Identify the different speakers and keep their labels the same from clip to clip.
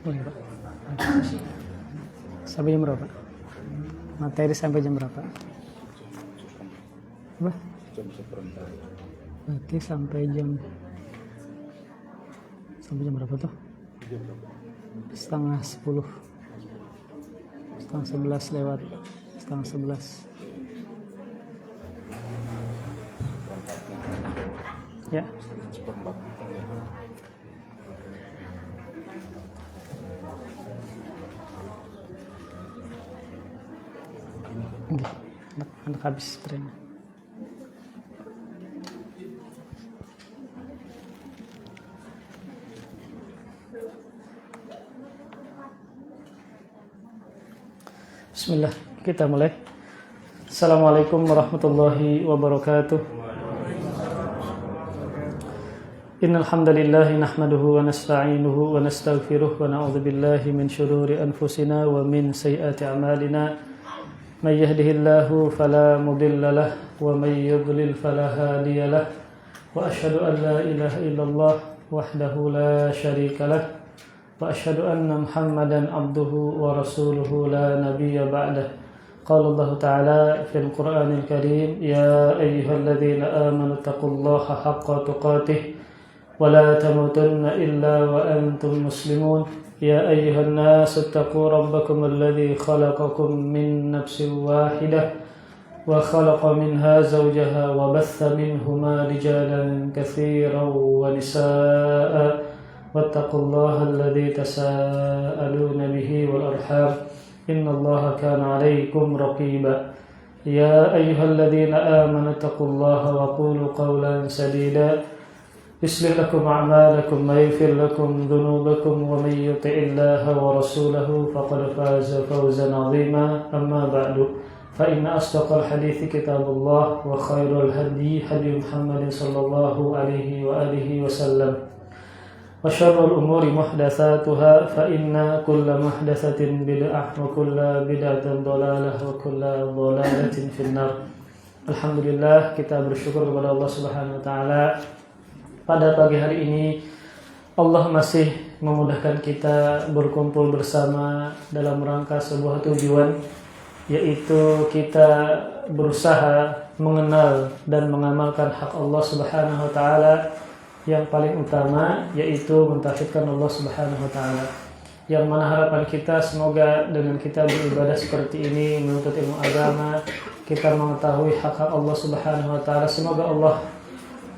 Speaker 1: Boleh Pak. Sampai jam berapa? Materi sampai jam berapa? Apa?
Speaker 2: Jam 1:15.
Speaker 1: Berarti sampai jam berapa tuh?
Speaker 2: Jam berapa?
Speaker 1: Setengah 10. Setengah 11 lewat. Setengah 11. Ya.
Speaker 2: Seperempat.
Speaker 1: Anak habis trennya. Bismillah, kita mulai. Assalamualaikum warahmatullahi wabarakatuh. Innal hamdalillah nahmaduhu wa nasta'inuhu wa nastaghfiruh wa na'udzu billahi min shururi anfusina wa min sayyiati a'malina. من يهده الله فلا مضل له ومن يضلل فلا هادي له وأشهد أن لا إله إلا الله وحده لا شريك له وأشهد أن محمدا عبده ورسوله لا نبي بعده قال الله تعالى في القرآن الكريم يا أيها الذين آمنوا اتقوا الله حق تقاته ولا تموتن إلا وأنتم مسلمون يا أيها الناس اتقوا ربكم الذي خلقكم من نفس واحدة وخلق منها زوجها وبث منهما رجالا كثيرا ونساء واتقوا الله الذي تساءلون به والأرحام إن الله كان عليكم رقيبا يا أيها الذين آمنوا اتقوا الله وقولوا قولا سديدا يصلح لكم أعمالكم ويغفر لكم ذنوبكم ومن يطع الله ورسوله فقد فاز فوزا عظيما أما بعد فإن أصدق الحديث كتاب الله وخير الهدي هدي محمد صلى الله عليه وآله وسلم وشر الأمور محدثاتها فإن كل محدثة بدعة وكل بدعة ضلالة وكل ضلالة في النار. Alhamdulillah, kita bersyukur kepada Allah Subhanahu wa taala. Pada pagi hari ini Allah masih memudahkan kita berkumpul bersama dalam rangka sebuah tujuan, yaitu kita berusaha mengenal dan mengamalkan hak Allah Subhanahu wa taala yang paling utama, yaitu mentauhidkan Allah Subhanahu wa taala. Yang mana harapan kita semoga dengan kita beribadah seperti ini, menuntut ilmu agama, kita mengetahui hak-hak Allah Subhanahu wa taala. Semoga Allah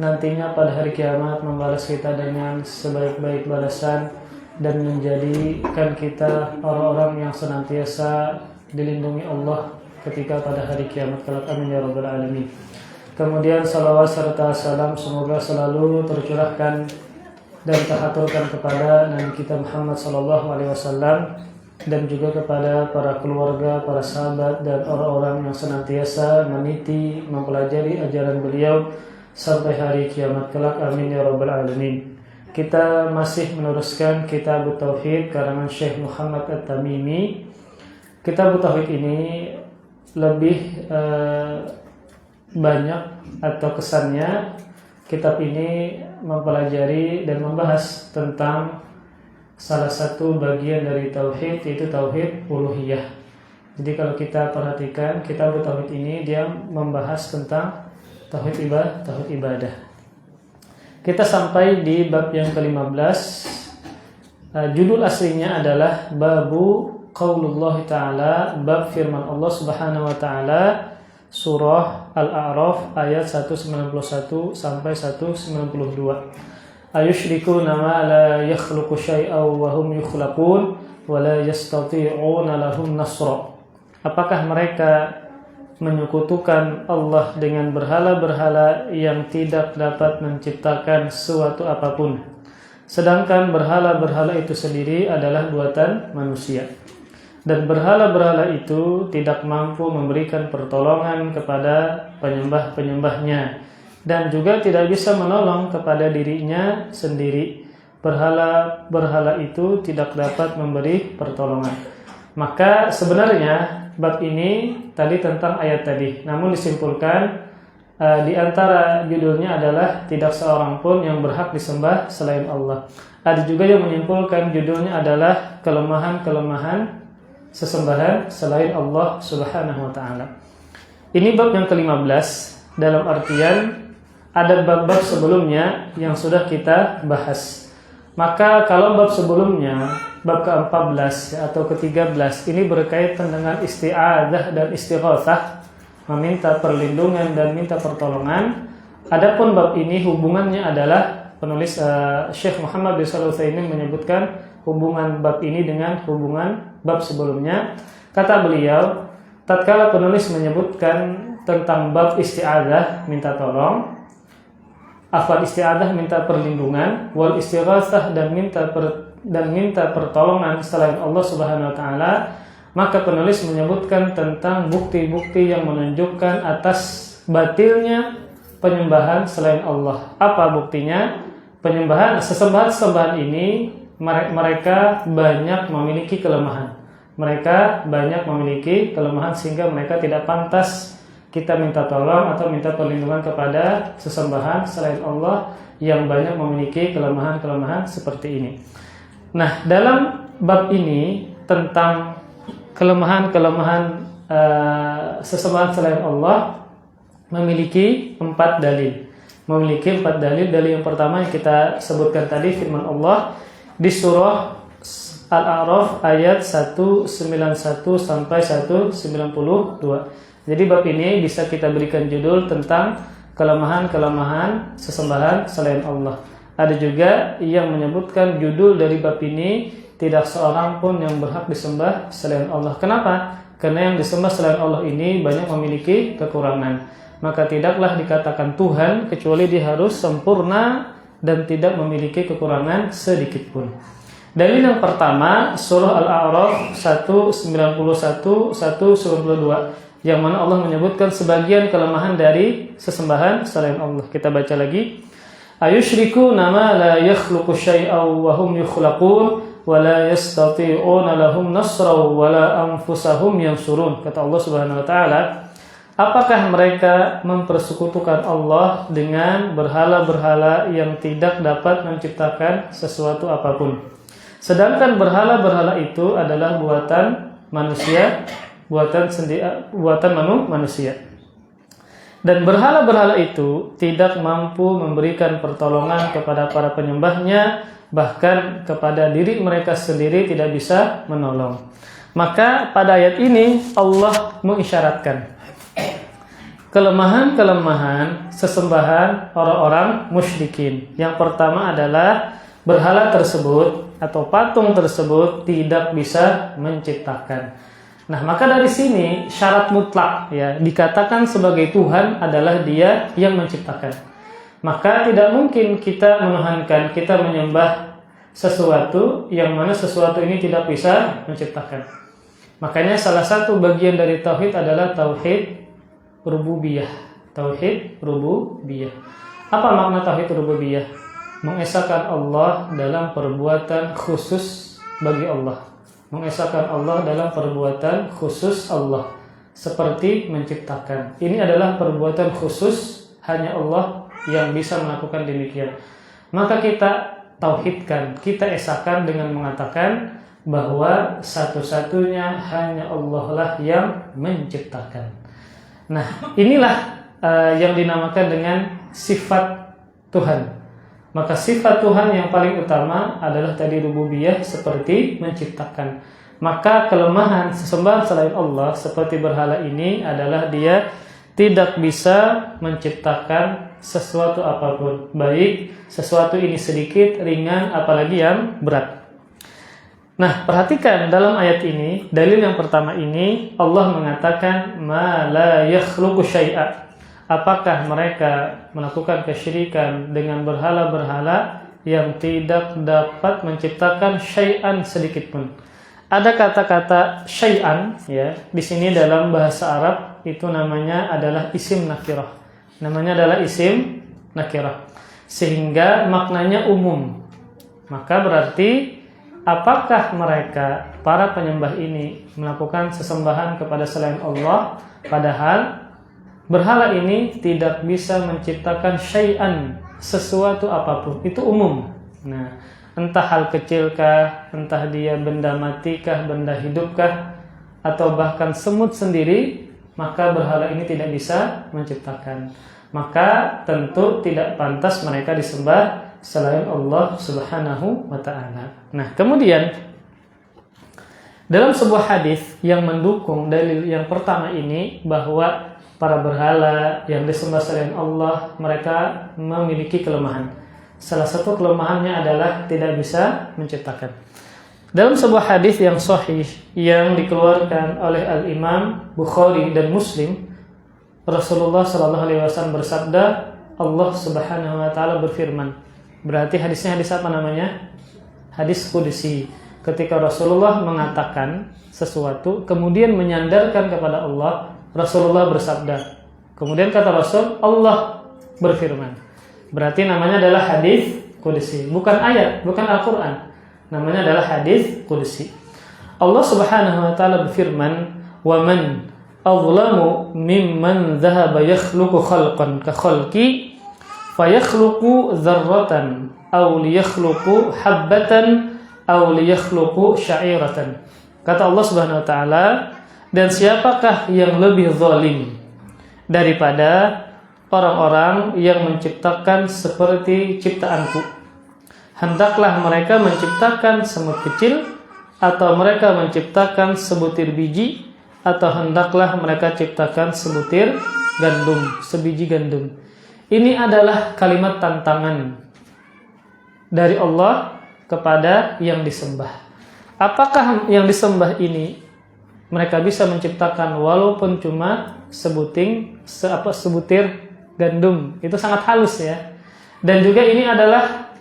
Speaker 1: nantinya pada hari kiamat membalas kita dengan sebaik-baik balasan dan menjadikan kita orang-orang yang senantiasa dilindungi Allah ketika pada hari kiamat kelak. Amin ya rabbal alamin. Kemudian salawat serta salam semoga selalu tercurahkan dan terhaturkan kepada Nabi kita Muhammad sallallahu alaihi wasallam dan juga kepada para keluarga, para sahabat dan orang-orang yang senantiasa meniti mempelajari ajaran beliau sampai hari kiamat kelak. Amin ya rabbal alamin. Kita masih meneruskan Kitab Tauhid karangan Syekh Muhammad At-Tamimi. Kitab Tauhid ini lebih banyak atau kesannya kitab ini mempelajari dan membahas tentang salah satu bagian dari tauhid, yaitu tauhid uluhiyah. Jadi kalau kita perhatikan Kitab Tauhid ini, dia membahas tentang tauhid ibadah. Kita sampai di bab yang ke-15. Judul aslinya adalah Babu Qaulullah Ta'ala, bab firman Allah Subhanahu wa taala, surah Al-A'raf ayat 191 sampai 192. Ayusyrikuna ma la yakhluqu syai'aw wa hum yukhlaqun wa la yastati'una lahum nasra. Apakah mereka menyekutukan Allah dengan berhala-berhala yang tidak dapat menciptakan suatu apapun. Sedangkan berhala-berhala itu sendiri adalah buatan manusia. Dan berhala-berhala itu tidak mampu memberikan pertolongan kepada penyembah-penyembahnya dan juga tidak bisa menolong kepada dirinya sendiri. Berhala-berhala itu tidak dapat memberi pertolongan. Maka sebenarnya bab ini tadi tentang ayat tadi, namun disimpulkan di antara judulnya adalah tidak seorang pun yang berhak disembah selain Allah. Ada juga yang menyimpulkan judulnya adalah kelemahan-kelemahan sesembahan selain Allah Subhanahu wa taala. Ini bab yang ke-15, dalam artian ada bab-bab sebelumnya yang sudah kita bahas. Maka kalau bab sebelumnya, bab ke-14 atau ke-13 ini berkaitan dengan isti'adzah dan istighatsah, meminta perlindungan dan minta pertolongan. Adapun bab ini hubungannya adalah penulis Syekh Muhammad bin Shalih Al-Utsaimin menyebutkan hubungan bab ini dengan hubungan bab sebelumnya. Kata beliau, tatkala penulis menyebutkan tentang bab isti'adzah, minta tolong, isti'adzah minta perlindungan, wal istighatsah dan minta pertolongan selain Allah Subhanahu wa taala, maka penulis menyebutkan tentang bukti-bukti yang menunjukkan atas batilnya penyembahan selain Allah. Apa buktinya? Sesembahan ini mereka banyak memiliki kelemahan. Mereka banyak memiliki kelemahan sehingga mereka tidak pantas kita minta tolong atau minta perlindungan kepada sesembahan selain Allah yang banyak memiliki kelemahan-kelemahan seperti ini. Nah, dalam bab ini tentang kelemahan-kelemahan sesembahan selain Allah memiliki 4 dalil. Dalil yang pertama yang kita sebutkan tadi, firman Allah di surah Al-A'raf ayat 191 sampai 192. Jadi bab ini bisa kita berikan judul tentang kelemahan-kelemahan sesembahan selain Allah. Ada juga yang menyebutkan judul dari bab ini, tidak seorang pun yang berhak disembah selain Allah. Kenapa? Karena yang disembah selain Allah ini banyak memiliki kekurangan. Maka tidaklah dikatakan Tuhan kecuali dia harus sempurna dan tidak memiliki kekurangan sedikit pun. Dalil yang pertama, surah Al-A'raf 191-192, yang mana Allah menyebutkan sebagian kelemahan dari sesembahan selain Allah. Kita baca lagi. Ayushriku nama la yakhluqu syai'aw wa hum yukhlaqun wa la yastati'una lahum nasraw wa la anfusahum yansurun. Kata Allah Subhanahu wa taala, apakah mereka mempersekutukan Allah dengan berhala-berhala yang tidak dapat menciptakan sesuatu apapun? Sedangkan berhala-berhala itu adalah buatan manusia, buatan manusia. Dan berhala-berhala itu tidak mampu memberikan pertolongan kepada para penyembahnya, bahkan kepada diri mereka sendiri tidak bisa menolong. Maka pada ayat ini Allah mengisyaratkan kelemahan-kelemahan sesembahan orang-orang musyrikin. Yang pertama adalah berhala tersebut atau patung tersebut tidak bisa menciptakan. Nah, maka dari sini syarat mutlak ya, dikatakan sebagai Tuhan adalah Dia yang menciptakan. Maka tidak mungkin kita menuhankan, kita menyembah sesuatu yang mana sesuatu ini tidak bisa menciptakan. Makanya salah satu bagian dari tauhid adalah tauhid rububiyah. Tauhid rububiyah. Apa makna tauhid rububiyah? Mengesahkan Allah dalam perbuatan khusus bagi Allah. Mengesahkan Allah dalam perbuatan khusus Allah, seperti menciptakan. Ini adalah perbuatan khusus, hanya Allah yang bisa melakukan demikian. Maka kita tauhidkan, kita esahkan dengan mengatakan bahwa satu-satunya hanya Allah lah yang menciptakan. Nah, inilah yang dinamakan dengan sifat Tuhan. Maka sifat Tuhan yang paling utama adalah tadi rububiyah, seperti menciptakan. Maka kelemahan sesembahan selain Allah seperti berhala ini adalah dia tidak bisa menciptakan sesuatu apapun, baik sesuatu ini sedikit, ringan, apalagi yang berat. Nah, perhatikan dalam ayat ini, dalil yang pertama ini Allah mengatakan ma la yakhluqu syai'a. Apakah mereka melakukan kesyirikan dengan berhala-berhala yang tidak dapat menciptakan syai'an sedikit pun. Ada kata-kata syai'an ya, di sini dalam bahasa Arab itu namanya adalah isim nakirah. Namanya adalah isim nakirah. Sehingga maknanya umum. Maka berarti apakah mereka, para penyembah ini, melakukan sesembahan kepada selain Allah, padahal berhala ini tidak bisa menciptakan syai'an, sesuatu apapun, itu umum. Nah, entah hal kecilkah, entah dia benda matikah, benda hidupkah, atau bahkan semut sendiri, maka berhala ini tidak bisa menciptakan. Maka tentu tidak pantas mereka disembah selain Allah Subhanahu wa ta'ala. Nah, kemudian dalam sebuah hadis yang mendukung dalil yang pertama ini, bahwa para berhala yang disembah selain Allah mereka memiliki kelemahan. Salah satu kelemahannya adalah tidak bisa menciptakan. Dalam sebuah hadis yang sahih yang dikeluarkan oleh Al-Imam Bukhari dan Muslim, Rasulullah SAW bersabda, Allah Subhanahu wa ta'ala berfirman. Berarti hadisnya hadis apa namanya? Hadis qudsi. Ketika Rasulullah mengatakan sesuatu kemudian menyandarkan kepada Allah, Rasulullah bersabda. Kemudian kata Rasul, Allah berfirman. Berarti namanya adalah hadis qudsi, bukan ayat, bukan Al-Qur'an. Namanya adalah hadis qudsi. Allah Subhanahu wa ta'ala berfirman, "Wa man azlamu mimman dhahaba yakhluqu khalqan ka khalqi fayakhluqu dzarratan aw liyakhluqu habbatan aw liyakhluqu sya'iratan." Kata Allah Subhanahu wa ta'ala, dan siapakah yang lebih zalim daripada orang-orang yang menciptakan seperti ciptaanku? Hendaklah mereka menciptakan semut kecil, atau mereka menciptakan sebutir biji, atau hendaklah mereka ciptakan sebutir gandum, sebiji gandum. Ini adalah kalimat tantangan dari Allah kepada yang disembah. Apakah yang disembah ini mereka bisa menciptakan walaupun cuma sebutir gandum? Itu sangat halus ya. Dan juga ini adalah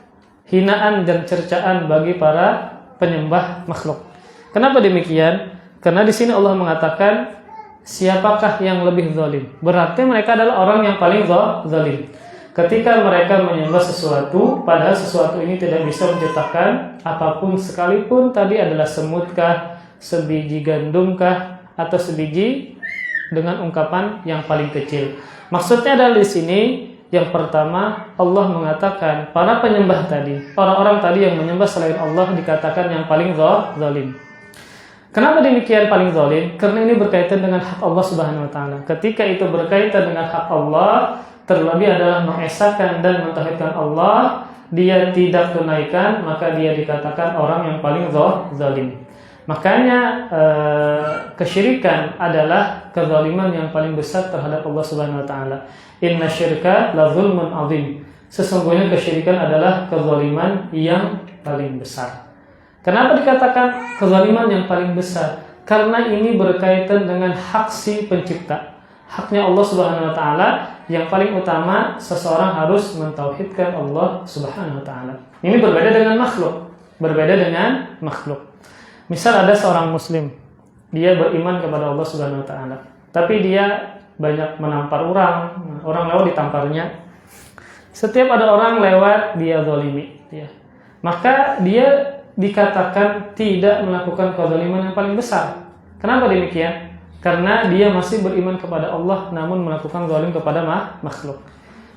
Speaker 1: hinaan dan cercaan bagi para penyembah makhluk. Kenapa demikian? Karena di sini Allah mengatakan siapakah yang lebih zalim? Berarti mereka adalah orang yang paling zalim. Ketika mereka menyembah sesuatu, padahal sesuatu ini tidak bisa menciptakan apapun sekalipun, tadi adalah semutkah, sebiji gandumkah, atau sebiji dengan ungkapan yang paling kecil. Maksudnya adalah di sini yang pertama Allah mengatakan para penyembah tadi, orang-orang tadi yang menyembah selain Allah dikatakan yang paling zalim. Kenapa demikian paling zalim? Karena ini berkaitan dengan hak Allah Subhanahu wa taala. Ketika itu berkaitan dengan hak Allah, terlebih adalah mengesahkan dan mentauhidkan Allah, dia tidak tunaikan, maka dia dikatakan orang yang paling zalim. Makanya kesyirikan adalah kezaliman yang paling besar terhadap Allah Subhanahu wa taala. Inna syirka la zulmun azim. Sesungguhnya kesyirikan adalah kezaliman yang paling besar. Kenapa dikatakan kezaliman yang paling besar? Karena ini berkaitan dengan hak si pencipta. Haknya Allah Subhanahu wa taala yang paling utama, seseorang harus mentauhidkan Allah Subhanahu wa taala. Ini berbeda dengan makhluk. Misal ada seorang muslim, dia beriman kepada Allah Subhanahu wa taala, tapi dia banyak menampar orang lewat ditamparnya. Setiap ada orang lewat dia zalimi, ya. Maka dia dikatakan tidak melakukan kezaliman yang paling besar. Kenapa demikian? Karena dia masih beriman kepada Allah namun melakukan zalim kepada makhluk.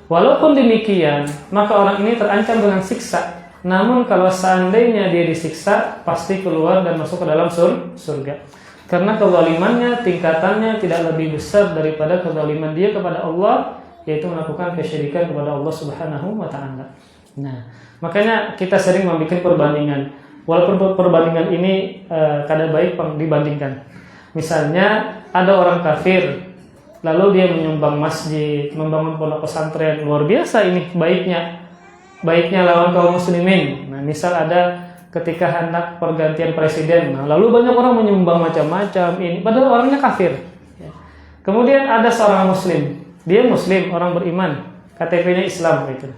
Speaker 1: Walaupun demikian, maka orang ini terancam dengan siksa. Namun kalau seandainya dia disiksa, pasti keluar dan masuk ke dalam surga. Karena kezalimannya, tingkatannya tidak lebih besar daripada kezaliman dia kepada Allah, yaitu melakukan kesyirikan kepada Allah Subhanahu wa ta'ala. Nah, makanya kita sering membuat perbandingan. Walaupun perbandingan ini kadang baik dibandingkan. Misalnya ada orang kafir, lalu dia menyumbang masjid, membangun pondok pesantren, luar biasa ini baiknya lawan kaum muslimin. Nah, misal ada ketika hendak pergantian presiden. Nah, lalu banyak orang menyumbang macam-macam ini, padahal orangnya kafir. Ya. Kemudian ada seorang muslim, dia muslim, orang beriman, KTP-nya Islam gitu.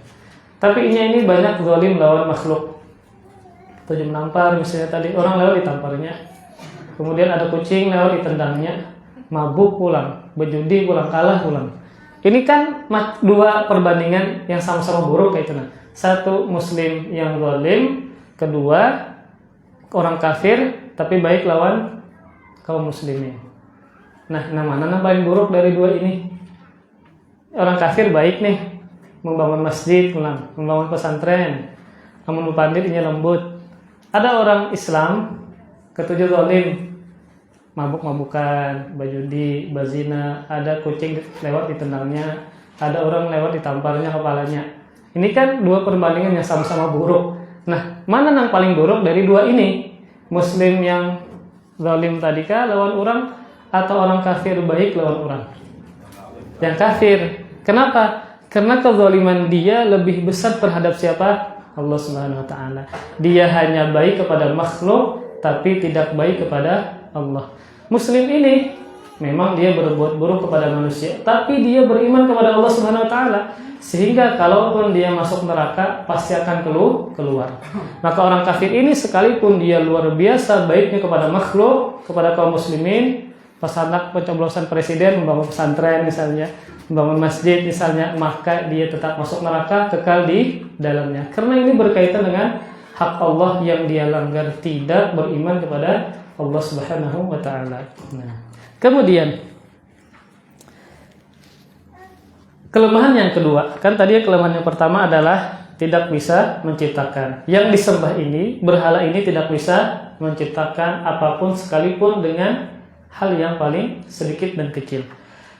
Speaker 1: Tapi ini banyak zalim lawan makhluk. Tujuh menampar misalnya tadi, orang lewat ditamparnya. Kemudian ada kucing lewat ditendangnya, mabuk pulang, berjudi pulang, kalah pulang. Ini kan dua perbandingan yang sama-sama buruk kayak itu. Nah, satu muslim yang zalim, kedua orang kafir tapi baik lawan kaum muslimin. Nah, mana yang paling buruk dari dua ini? Orang kafir baik nih, membangun masjid, membangun pesantren, namun panditnya lembut. Ada orang Islam ketujuh zalim, mabuk-mabukan, berjudi, berzina, ada kucing lewat ditendangnya, ada orang lewat ditamparnya kepalanya. Ini kan dua perbandingan yang sama-sama buruk. Nah, mana yang paling buruk dari dua ini? Muslim yang zalim tadi kah lawan orang, atau orang kafir baik lawan orang? Yang kafir. Kenapa? Karena kezaliman dia lebih besar terhadap siapa? Allah Subhanahu wa taala. Dia hanya baik kepada makhluk tapi tidak baik kepada Allah. Muslim ini memang dia berbuat buruk kepada manusia, tapi dia beriman kepada Allah Subhanahu wa taala. Sehingga kalaupun dia masuk neraka pasti akan keluar. Maka orang kafir ini sekalipun dia luar biasa baiknya kepada makhluk, kepada kaum muslimin, pas hendak pencoblosan presiden, membangun pesantren misalnya, membangun masjid misalnya, maka dia tetap masuk neraka, kekal di dalamnya. Karena ini berkaitan dengan hak Allah yang dia langgar, tidak beriman kepada Allah Subhanahu wa taala. Nah, kemudian kelemahan yang kedua, kan tadi kelemahan yang pertama adalah tidak bisa menciptakan. Yang disembah ini, berhala ini tidak bisa menciptakan apapun sekalipun dengan hal yang paling sedikit dan kecil.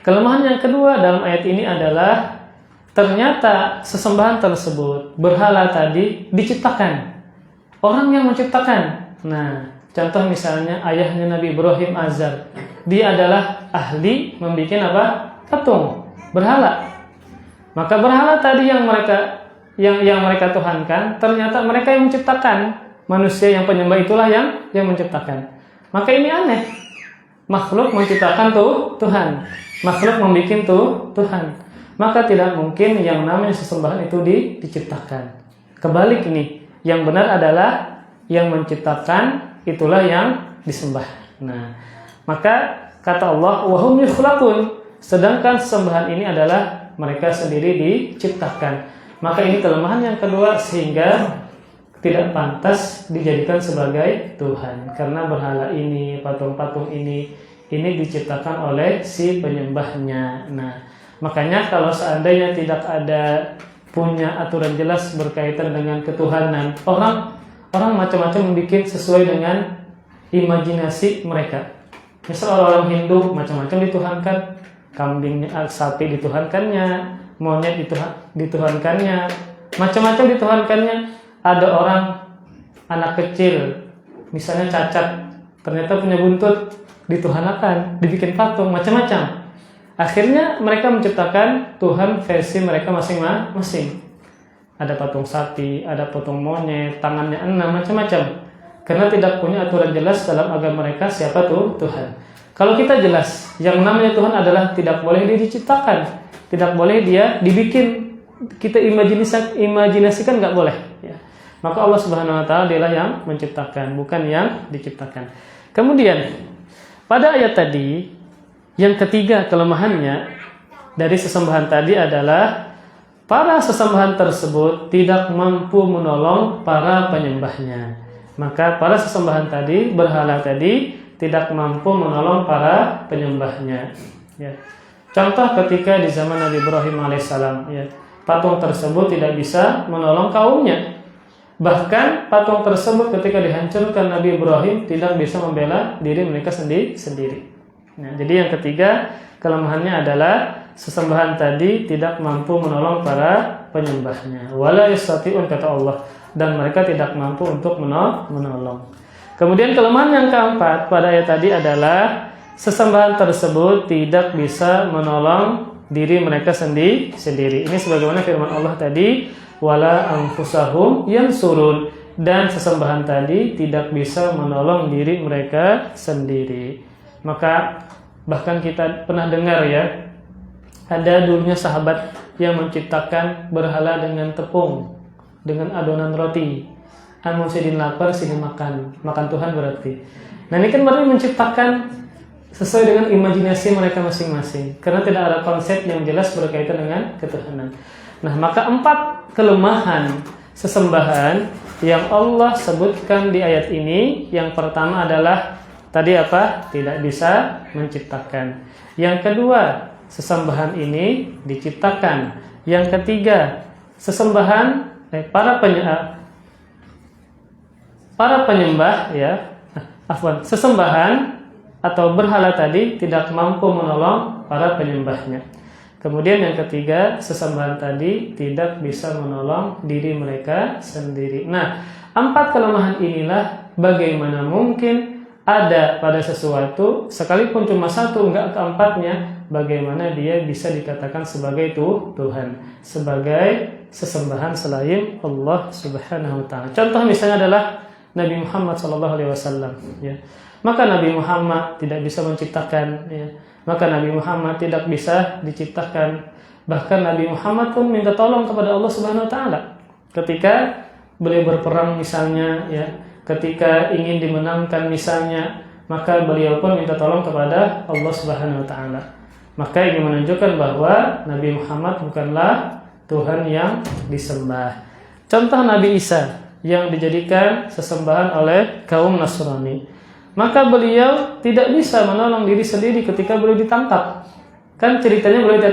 Speaker 1: Kelemahan yang kedua dalam ayat ini adalah ternyata sesembahan tersebut, berhala tadi diciptakan. Orang yang menciptakan. Nah, contoh misalnya ayahnya Nabi Ibrahim Azar. Dia adalah ahli membuat apa? Patung, berhala. Maka berhala tadi yang mereka tuhankan, ternyata mereka yang menciptakan. Manusia yang penyembah itulah yang menciptakan. Maka ini aneh. Makhluk menciptakan Tuhan. Makhluk membuat Tuhan. Maka tidak mungkin yang namanya sesembahan itu diciptakan. Kebalik ini. Yang benar adalah yang menciptakan itulah yang disembah. Nah, maka kata Allah, wa hum yukhlaqun. Sedangkan sesembahan ini adalah mereka sendiri diciptakan. Maka ini kelemahan yang kedua, sehingga tidak pantas dijadikan sebagai Tuhan. Karena berhala ini, patung-patung ini diciptakan oleh si penyembahnya. Nah, makanya kalau seandainya tidak ada punya aturan jelas berkaitan dengan ketuhanan, orang macam-macam membuat sesuai dengan imajinasi mereka. Misal orang Hindu macam-macam dituhankan, kambing, sapi dituhankannya, monyet dituhankannya, macam-macam dituhankannya. Ada orang anak kecil misalnya cacat, ternyata punya buntut, dituhankan, dibikin patung, macam-macam. Akhirnya mereka menciptakan Tuhan versi mereka masing-masing. Ada patung sapi, ada patung monyet, tangannya 6, macam-macam. Karena tidak punya aturan jelas dalam agama mereka siapa Tuhan. Kalau kita jelas, yang namanya Tuhan adalah tidak boleh dia diciptakan, tidak boleh dia dibikin, kita imajinasikan, nggak boleh. Ya. Maka Allah Subhanahu Wa Taala dialah yang menciptakan, bukan yang diciptakan. Kemudian pada ayat tadi, yang ketiga kelemahannya dari sesembahan tadi adalah para sesembahan tersebut tidak mampu menolong para penyembahnya. Maka para sesembahan tadi, berhala tadi, tidak mampu menolong para penyembahnya. Ya. Contoh ketika di zaman Nabi Ibrahim alaihissalam, ya, patung tersebut tidak bisa menolong kaumnya. Bahkan patung tersebut ketika dihancurkan Nabi Ibrahim tidak bisa membela diri mereka sendiri. Nah, jadi yang ketiga kelemahannya adalah sesembahan tadi tidak mampu menolong para penyembahnya. Wala yastati'un, kata Allah, dan mereka tidak mampu untuk menolong. Kemudian kelemahan yang keempat pada ayat tadi adalah sesembahan tersebut tidak bisa menolong diri mereka sendiri. Ini sebagaimana firman Allah tadi, wala anfusahum yansurun, dan sesembahan tadi tidak bisa menolong diri mereka sendiri. Maka bahkan kita pernah dengar ya, ada dulunya sahabat yang menciptakan berhala dengan tepung, dengan adonan roti. Muhyiddin lapar, sini makan Tuhan berarti. Nah ini kan berarti menciptakan sesuai dengan imajinasi mereka masing-masing, karena tidak ada konsep yang jelas berkaitan dengan ketuhanan. Nah maka 4 kelemahan sesembahan yang Allah sebutkan di ayat ini, yang pertama adalah tadi apa? Tidak bisa menciptakan. Yang kedua, sesembahan ini diciptakan. Yang ketiga, sesembahan para penyembah ya, sesembahan atau berhala tadi tidak mampu menolong para penyembahnya. Kemudian yang ketiga, sesembahan tadi tidak bisa menolong diri mereka sendiri. Nah, 4 kelemahan inilah bagaimana mungkin ada pada sesuatu, sekalipun cuma satu, enggak keempatnya, bagaimana dia bisa dikatakan sebagai Tuhan, sebagai sesembahan selain Allah Subhanahu wa taala. Contoh misalnya adalah Nabi Muhammad SAW, ya. Maka Nabi Muhammad tidak bisa menciptakan, ya. Maka Nabi Muhammad tidak bisa diciptakan. Bahkan Nabi Muhammad pun minta tolong kepada Allah Subhanahu wa taala ketika beliau berperang misalnya, ya. Ketika ingin dimenangkan misalnya, maka beliau pun minta tolong kepada Allah Subhanahu wa taala. Maka ini menunjukkan bahwa Nabi Muhammad bukanlah Tuhan yang disembah. Contoh Nabi Isa yang dijadikan sesembahan oleh kaum Nasrani, maka beliau tidak bisa menolong diri sendiri ketika beliau ditangkap. Kan ceritanya beliau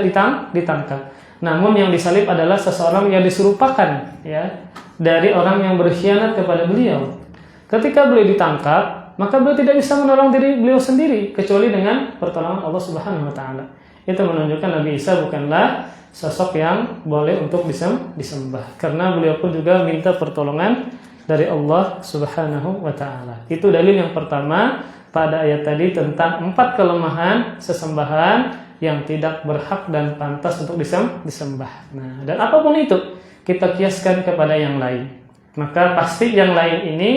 Speaker 1: ditangkap. Namun yang disalib adalah seseorang yang diserupakan, ya, dari orang yang berkhianat kepada beliau. Ketika beliau ditangkap, maka beliau tidak bisa menolong diri beliau sendiri kecuali dengan pertolongan Allah Subhanahu wa taala. Itu menunjukkan Nabi Isa bukanlah sosok yang boleh untuk disembah, karena beliau pun juga minta pertolongan dari Allah Subhanahu wa taala. Itu dalil yang pertama pada ayat tadi tentang 4 kelemahan sesembahan yang tidak berhak dan pantas untuk disembah. Nah, dan apapun itu kita kiaskan kepada yang lain, maka pasti yang lain ini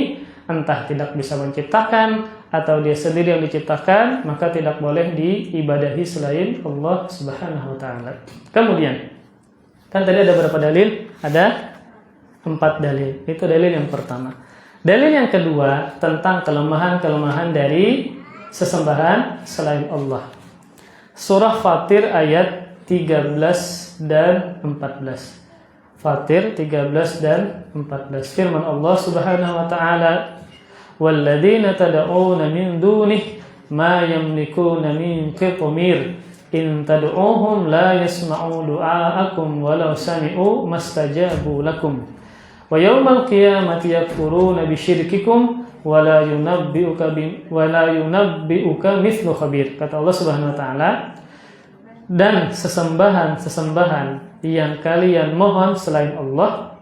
Speaker 1: entah tidak bisa menciptakan atau dia sendiri yang diciptakan, maka tidak boleh diibadahi selain Allah Subhanahu wa taala. Kemudian, kan tadi ada berapa dalil? Ada 4 dalil. Itu dalil yang pertama. Dalil yang kedua tentang kelemahan-kelemahan dari sesembahan selain Allah. Surah Fatir ayat 13 dan 14. Fatir 13 dan 14. Firman Allah Subhanahu wa taala, "Walladzina tad'una min dunihi ma yamlikuna min qitmir in tad'uhum la yasma'u du'aakum walau sami'u mastajabu lakum wa yawmal qiyamati yakfuruna bisyirkikum wa la yunabbi'uka mithlu khabir." Kata Allah Subhanahu wa taala, dan sesembahan-sesembahan yang kalian mohon selain Allah,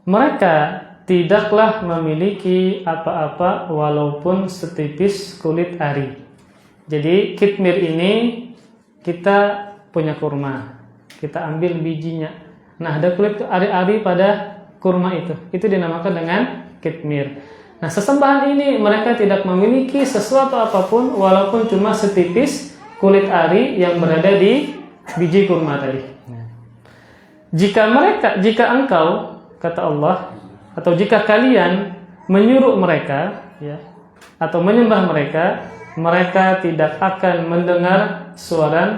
Speaker 1: mereka tidaklah memiliki apa-apa walaupun setipis kulit ari. Jadi kitmir ini kita punya kurma, kita ambil bijinya. Nah, ada kulit ari-ari pada kurma itu dinamakan dengan kitmir. Nah, sesembahan ini mereka tidak memiliki sesuatu apapun walaupun cuma setipis kulit ari yang berada di biji kurma tadi. Jika engkau, kata Allah, atau jika kalian menyuruh mereka, ya, atau menyembah mereka, mereka tidak akan mendengar suara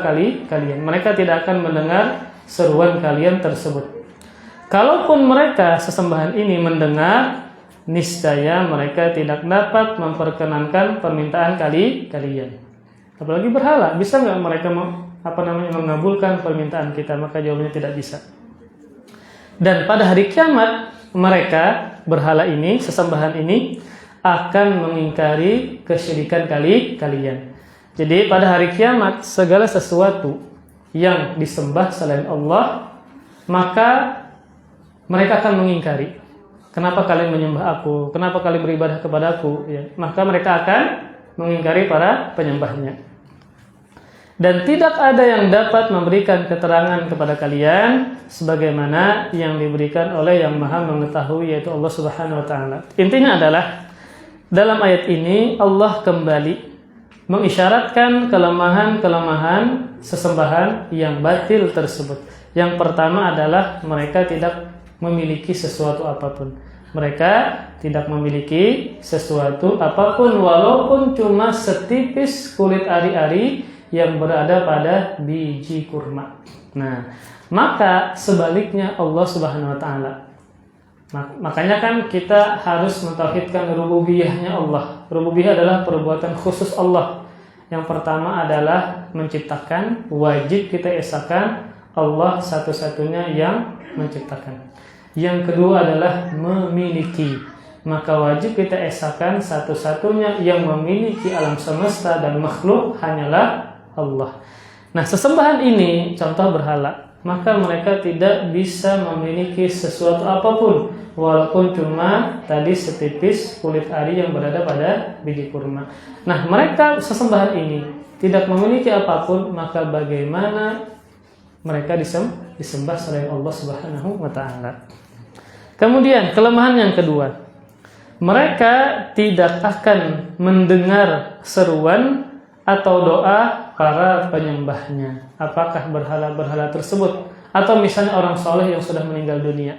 Speaker 1: kalian. Mereka tidak akan mendengar seruan kalian tersebut. Kalaupun mereka sesembahan ini mendengar, niscaya mereka tidak dapat memperkenankan permintaan kalian. Apalagi berhala, bisa nggak mereka mengabulkan permintaan kita? Maka jawabannya tidak bisa. Dan pada hari kiamat, mereka berhala ini, sesembahan ini akan mengingkari kesyirikan kalian. Jadi pada hari kiamat, segala sesuatu yang disembah selain Allah, maka mereka akan mengingkari. Kenapa kalian menyembah aku? Kenapa kalian beribadah kepada aku? Ya, maka mereka akan mengingkari para penyembahnya. Dan tidak ada yang dapat memberikan keterangan kepada kalian sebagaimana yang diberikan oleh yang Maha mengetahui, yaitu Allah Subhanahu wa taala. Intinya adalah dalam ayat ini Allah kembali mengisyaratkan kelemahan-kelemahan sesembahan yang batil tersebut. Yang pertama adalah mereka tidak memiliki sesuatu apapun. Mereka tidak memiliki sesuatu apapun walaupun cuma setipis kulit ari-ari yang berada pada biji kurma. Nah, maka sebaliknya Allah Subhanahu wa taala. Makanya kan kita harus mentauhidkan rububiyahnya Allah. Rububiyah adalah perbuatan khusus Allah. Yang pertama adalah menciptakan, wajib kita esakan Allah satu-satunya yang menciptakan. Yang kedua adalah memiliki. Maka wajib kita esakan satu-satunya yang memiliki alam semesta dan makhluk hanyalah Allah. Nah, sesembahan ini contoh berhala, maka mereka tidak bisa memiliki sesuatu apapun walaupun cuma tadi setipis kulit ari yang berada pada biji kurma. Nah, mereka sesembahan ini tidak memiliki apapun, maka bagaimana mereka disembah selain Allah Subhanahu wa taala? Kemudian kelemahan yang kedua, mereka tidak akan mendengar seruan atau doa para penyembahnya. Apakah berhala-berhala tersebut atau misalnya orang soleh yang sudah meninggal dunia,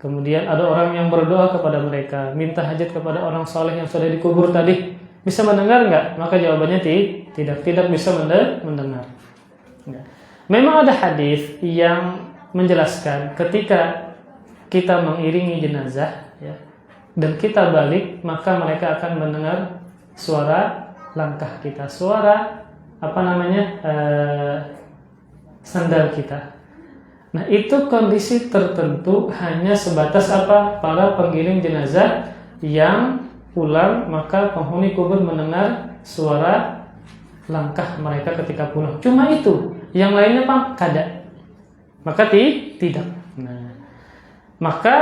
Speaker 1: kemudian ada orang yang berdoa kepada mereka, minta hajat kepada orang soleh yang sudah dikubur tadi, bisa mendengar nggak? Maka jawabannya tidak bisa mendengar. Memang ada hadis yang menjelaskan ketika kita mengiringi jenazah, ya, dan kita balik, maka mereka akan mendengar suara langkah kita, suara sandal kita. Nah, itu kondisi tertentu hanya sebatas para pengiring jenazah yang pulang, maka penghuni kubur mendengar suara langkah mereka ketika pulang. Cuma itu, yang lainnya kada. Maka tidak. Nah, maka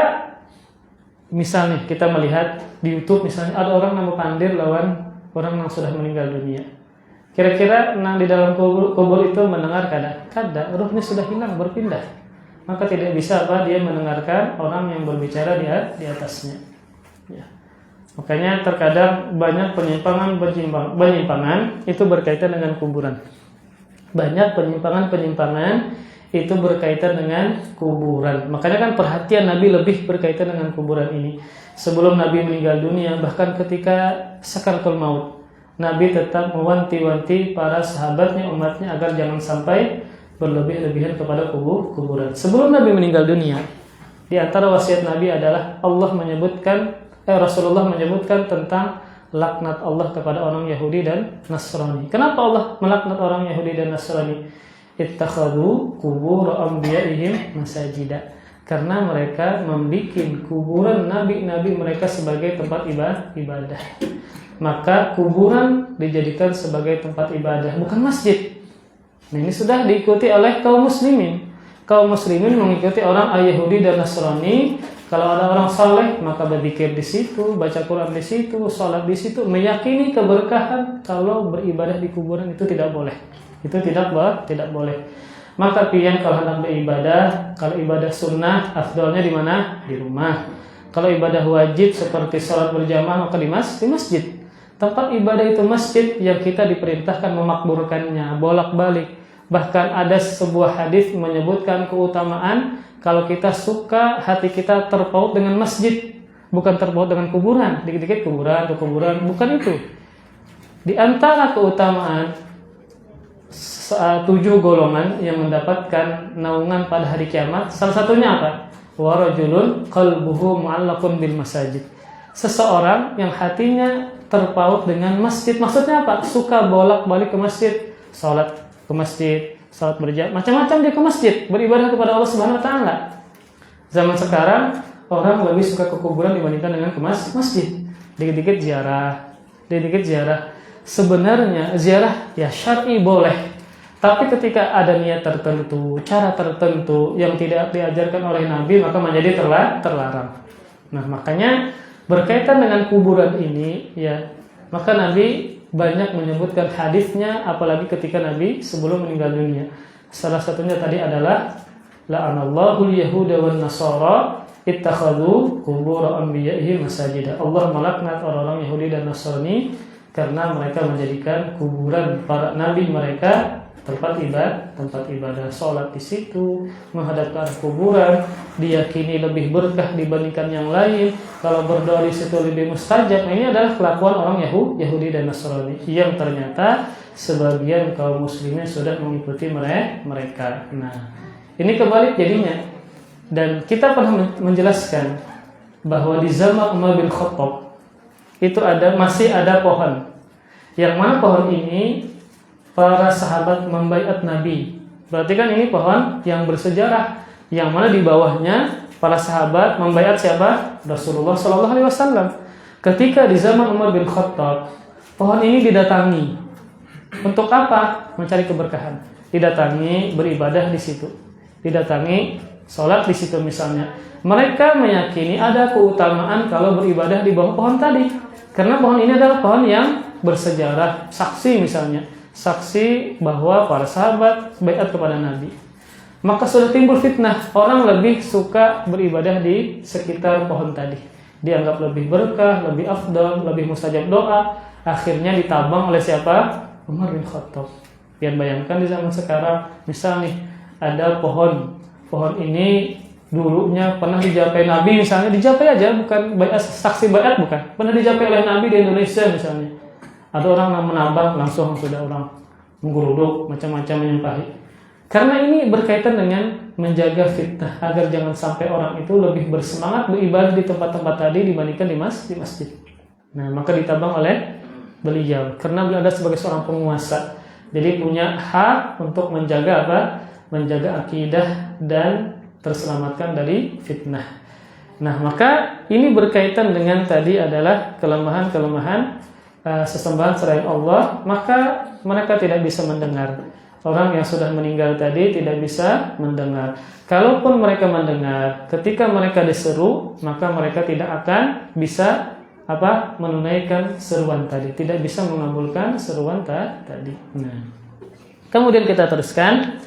Speaker 1: misalnya kita melihat di YouTube, misalnya ada orang yang pandir lawan orang yang sudah meninggal dunia. Kira-kira nang di dalam kubur itu mendengar kada, ruhnya sudah hilang, berpindah. Maka tidak bisa dia mendengarkan orang yang berbicara di atasnya. Ya. Makanya terkadang banyak penyimpangan itu berkaitan dengan kuburan. Banyak penyimpangan itu berkaitan dengan kuburan. Makanya kan perhatian Nabi lebih berkaitan dengan kuburan ini. Sebelum Nabi meninggal dunia, bahkan ketika sakaratul maut, Nabi tetap mewanti-wanti para sahabatnya, umatnya agar jangan sampai berlebih-lebihan kepada kuburan. Sebelum Nabi meninggal dunia, di antara wasiat Nabi adalah Rasulullah menyebutkan tentang laknat Allah kepada orang Yahudi dan Nasrani. Kenapa Allah melaknat orang Yahudi dan Nasrani? Ittakhadhu qubur anbiya'ihim masajida. Karena mereka membikin kuburan nabi-nabi mereka sebagai tempat ibadah. Maka kuburan dijadikan sebagai tempat ibadah, bukan masjid. Nah, ini sudah diikuti oleh kaum muslimin. Kaum muslimin mengikuti orang Yahudi dan Nasrani. Kalau ada orang saleh, maka berzikir di situ, baca Quran di situ, sholat di situ, meyakini keberkahan. Kalau beribadah di kuburan itu tidak boleh. Itu tidak boleh. Maka pilihan kalau hendak beribadah, kalau ibadah sunnah, afdalnya di mana? Di rumah. Kalau ibadah wajib seperti sholat berjamaah, maka di masjid. Tempat ibadah itu masjid yang kita diperintahkan memakmurkannya, bolak-balik. Bahkan ada sebuah hadis menyebutkan keutamaan kalau kita suka hati kita terpaut dengan masjid, bukan terpaut dengan kuburan. Dikit-dikit kuburan ke kuburan, bukan itu. Di antara keutamaan 7 golongan yang mendapatkan naungan pada hari kiamat, salah satunya apa? Wa rajulun qalbuhu mu'allaqun bil masajid. Seseorang yang hatinya terpaut dengan masjid. Maksudnya apa? Suka bolak-balik ke masjid, salat ke masjid, salat berjamaah, macam-macam dia ke masjid, beribadah kepada Allah Subhanahu wa taala. Zaman sekarang orang lebih suka ke kuburan dibandingkan dengan ke masjid. Dikit-dikit ziarah. Sebenarnya ziarah ya syar'i boleh. Tapi ketika ada niat tertentu, cara tertentu yang tidak diajarkan oleh Nabi, maka menjadi terlarang. Nah, makanya berkaitan dengan kuburan ini, ya, maka Nabi banyak menyebutkan hadisnya, apalagi ketika Nabi sebelum meninggal dunia. Salah satunya tadi adalah la'anallahu al-yahuda wan nasara ittakhadhu qubur anbiya'ihim masajida. Allah melaknat orang-orang Yahudi dan Nasrani karena mereka menjadikan kuburan para nabi mereka tempat ibadah, sholat di situ, menghadap ke arah kuburan, diyakini lebih berkah dibandingkan yang lain. Kalau berdoa di situ lebih mustajab. Nah, ini adalah kelakuan orang Yahudi dan Nasrani yang ternyata sebagian kaum muslimin sudah mengikuti mereka. Nah, ini kebalik jadinya. Dan kita pernah menjelaskan bahwa di zaman Umar bin Khattab itu masih ada pohon, yang mana pohon ini para sahabat membaiat Nabi. Berarti kan ini pohon yang bersejarah, yang mana di bawahnya para sahabat membaiat siapa? Rasulullah SAW. Ketika di zaman Umar bin Khattab, pohon ini didatangi. Untuk apa? Mencari keberkahan. Didatangi beribadah di situ. Didatangi sholat di situ misalnya. Mereka meyakini ada keutamaan kalau beribadah di bawah pohon tadi. Karena pohon ini adalah pohon yang bersejarah, saksi misalnya. Saksi bahwa para sahabat baiat kepada Nabi. Maka sudah timbul fitnah, orang lebih suka beribadah di sekitar pohon tadi. Dianggap lebih berkah, lebih afdal, lebih mustajab doa. Akhirnya ditabang oleh siapa? Umar bin Khattab. Biar bayangkan di zaman sekarang, misal nih ada pohon ini dulunya pernah dijapai Nabi misalnya, dijapai aja, bukan baiat, saksi baiat bukan. Pernah dijapai oleh Nabi di Indonesia misalnya. Ada orang yang menambang, langsung sudah orang menggeruduk, macam-macam menyempahi. Karena ini berkaitan dengan menjaga fitnah, agar jangan sampai orang itu lebih bersemangat beribadah di tempat-tempat tadi dibandingkan di masjid. Nah, maka ditabang oleh beliau. Karena beliau ada sebagai seorang penguasa. Jadi punya hak untuk menjaga apa? Menjaga akidah dan terselamatkan dari fitnah. Nah, maka ini berkaitan dengan tadi adalah kelemahan-kelemahan sesembahan selain Allah, maka mereka tidak bisa mendengar. Orang yang sudah meninggal tadi tidak bisa mendengar. Kalaupun mereka mendengar, ketika mereka diseru, maka mereka tidak akan bisa menunaikan seruan tadi, tidak bisa mengabulkan seruan tadi. Nah, kemudian kita teruskan.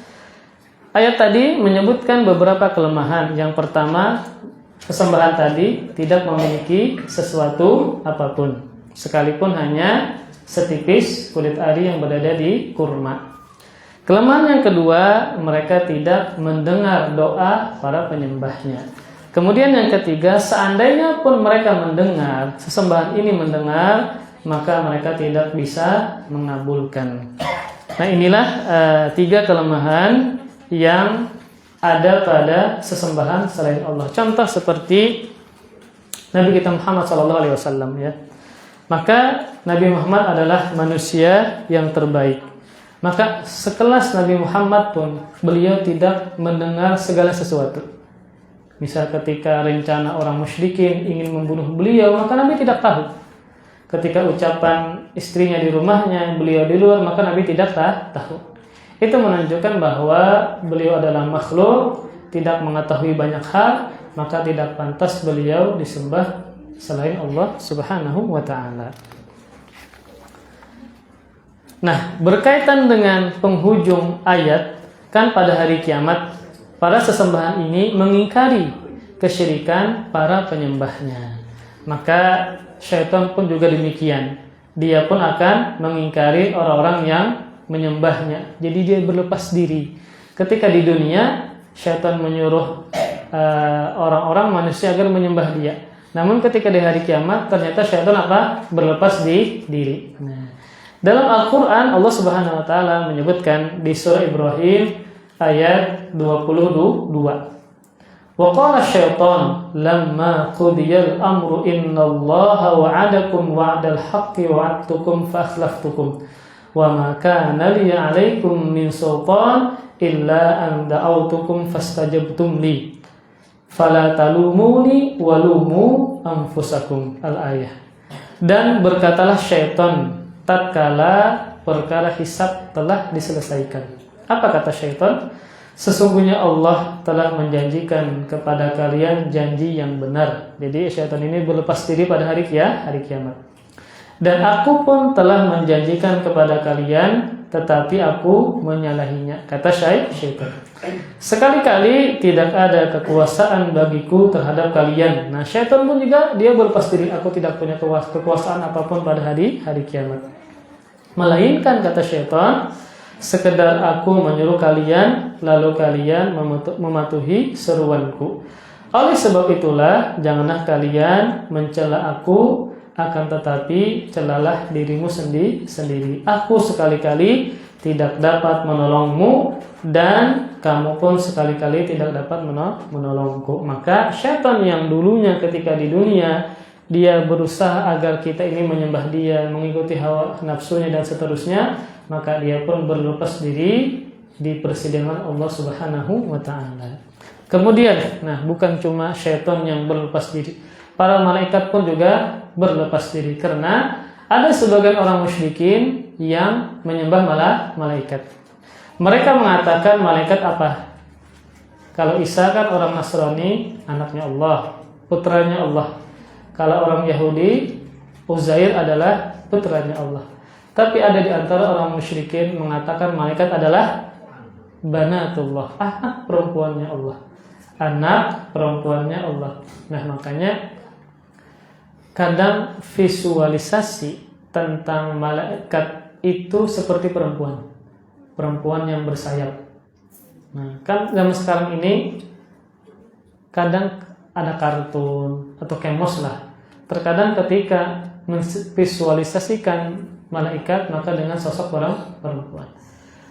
Speaker 1: Ayat tadi menyebutkan beberapa kelemahan. Yang pertama, sesembahan tadi tidak memiliki sesuatu apapun, sekalipun hanya setipis kulit ari yang berada di kurma. Kelemahan yang kedua, mereka tidak mendengar doa para penyembahnya. Kemudian yang ketiga, seandainya pun mereka mendengar, sesembahan ini mendengar, maka mereka tidak bisa mengabulkan. Nah, inilah 3 kelemahan yang ada pada sesembahan selain Allah. Contoh seperti Nabi kita Muhammad SAW, ya. Maka Nabi Muhammad adalah manusia yang terbaik. Maka sekelas Nabi Muhammad pun beliau tidak mendengar segala sesuatu. Misal ketika rencana orang musyrikin ingin membunuh beliau, maka Nabi tidak tahu. Ketika ucapan istrinya di rumahnya, beliau di luar, maka Nabi tidak tahu. Itu menunjukkan bahwa beliau adalah makhluk, tidak mengetahui banyak hal, maka tidak pantas beliau disembah selain Allah Subhanahu wa ta'ala. Nah, berkaitan dengan penghujung ayat, kan pada hari kiamat para sesembahan ini mengingkari kesyirikan para penyembahnya. Maka syaitan pun juga demikian. Dia pun akan mengingkari orang-orang yang menyembahnya. Jadi dia berlepas diri. Ketika di dunia, syaitan menyuruh orang-orang manusia agar menyembah dia. Namun ketika di hari kiamat, ternyata syaitan berlepas diri. Nah, dalam Al-Quran Allah Subhanahu Wa Taala menyebutkan di surah Ibrahim ayat 22. Wa qala syaitan lamma qudiyal amru innallaha wa'adakum wa'dal haqqi wa'adtukum fakhlaftukum wa ma kana li 'alaikum min sultan illa an da'awtukum fastajabtum li fala talumuni walumu anfusakum. Al-ayah. Dan berkatalah syaitan tatkala perkara hisab telah diselesaikan. Apa kata syaitan? Sesungguhnya Allah telah menjanjikan kepada kalian janji yang benar. Jadi syaitan ini berlepas diri pada hari kiamat. Dan aku pun telah menjanjikan kepada kalian, tetapi aku menyalahinya, kata syaitan. Sekali-kali tidak ada kekuasaan bagiku terhadap kalian. Nah, syaitan pun juga dia berlepas diri, aku tidak punya kekuasaan apapun pada hari kiamat. Melainkan kata syaitan, sekedar aku menyuruh kalian, lalu kalian mematuhi seruanku. Oleh sebab itulah, janganlah kalian mencela aku, akan tetapi celalah dirimu sendiri. Aku sekali-kali tidak dapat menolongmu, dan kamu pun sekali-kali tidak dapat menolongku. Maka syaitan yang dulunya ketika di dunia dia berusaha agar kita ini menyembah dia, mengikuti hawa nafsunya dan seterusnya, maka dia pun berlepas diri di persidangan Allah Subhanahu wa taala. Kemudian, nah, bukan cuma syaitan yang berlepas diri, para malaikat pun juga berlepas diri, karena ada sebagian orang musyrikin yang menyembah malaikat. Mereka mengatakan malaikat apa? Kalau Isa kan orang Nasrani, anaknya Allah, putranya Allah. Kalau orang Yahudi, Uzair adalah putranya Allah. Tapi ada di antara orang musyrikin mengatakan malaikat adalah banatullah, anak perempuannya Allah. Anak perempuannya Allah. Nah, makanya kadang visualisasi tentang malaikat itu seperti perempuan yang bersayap. Nah, kan zaman sekarang ini kadang ada kartun atau kemos lah. Terkadang ketika memvisualisasikan malaikat maka dengan sosok perempuan.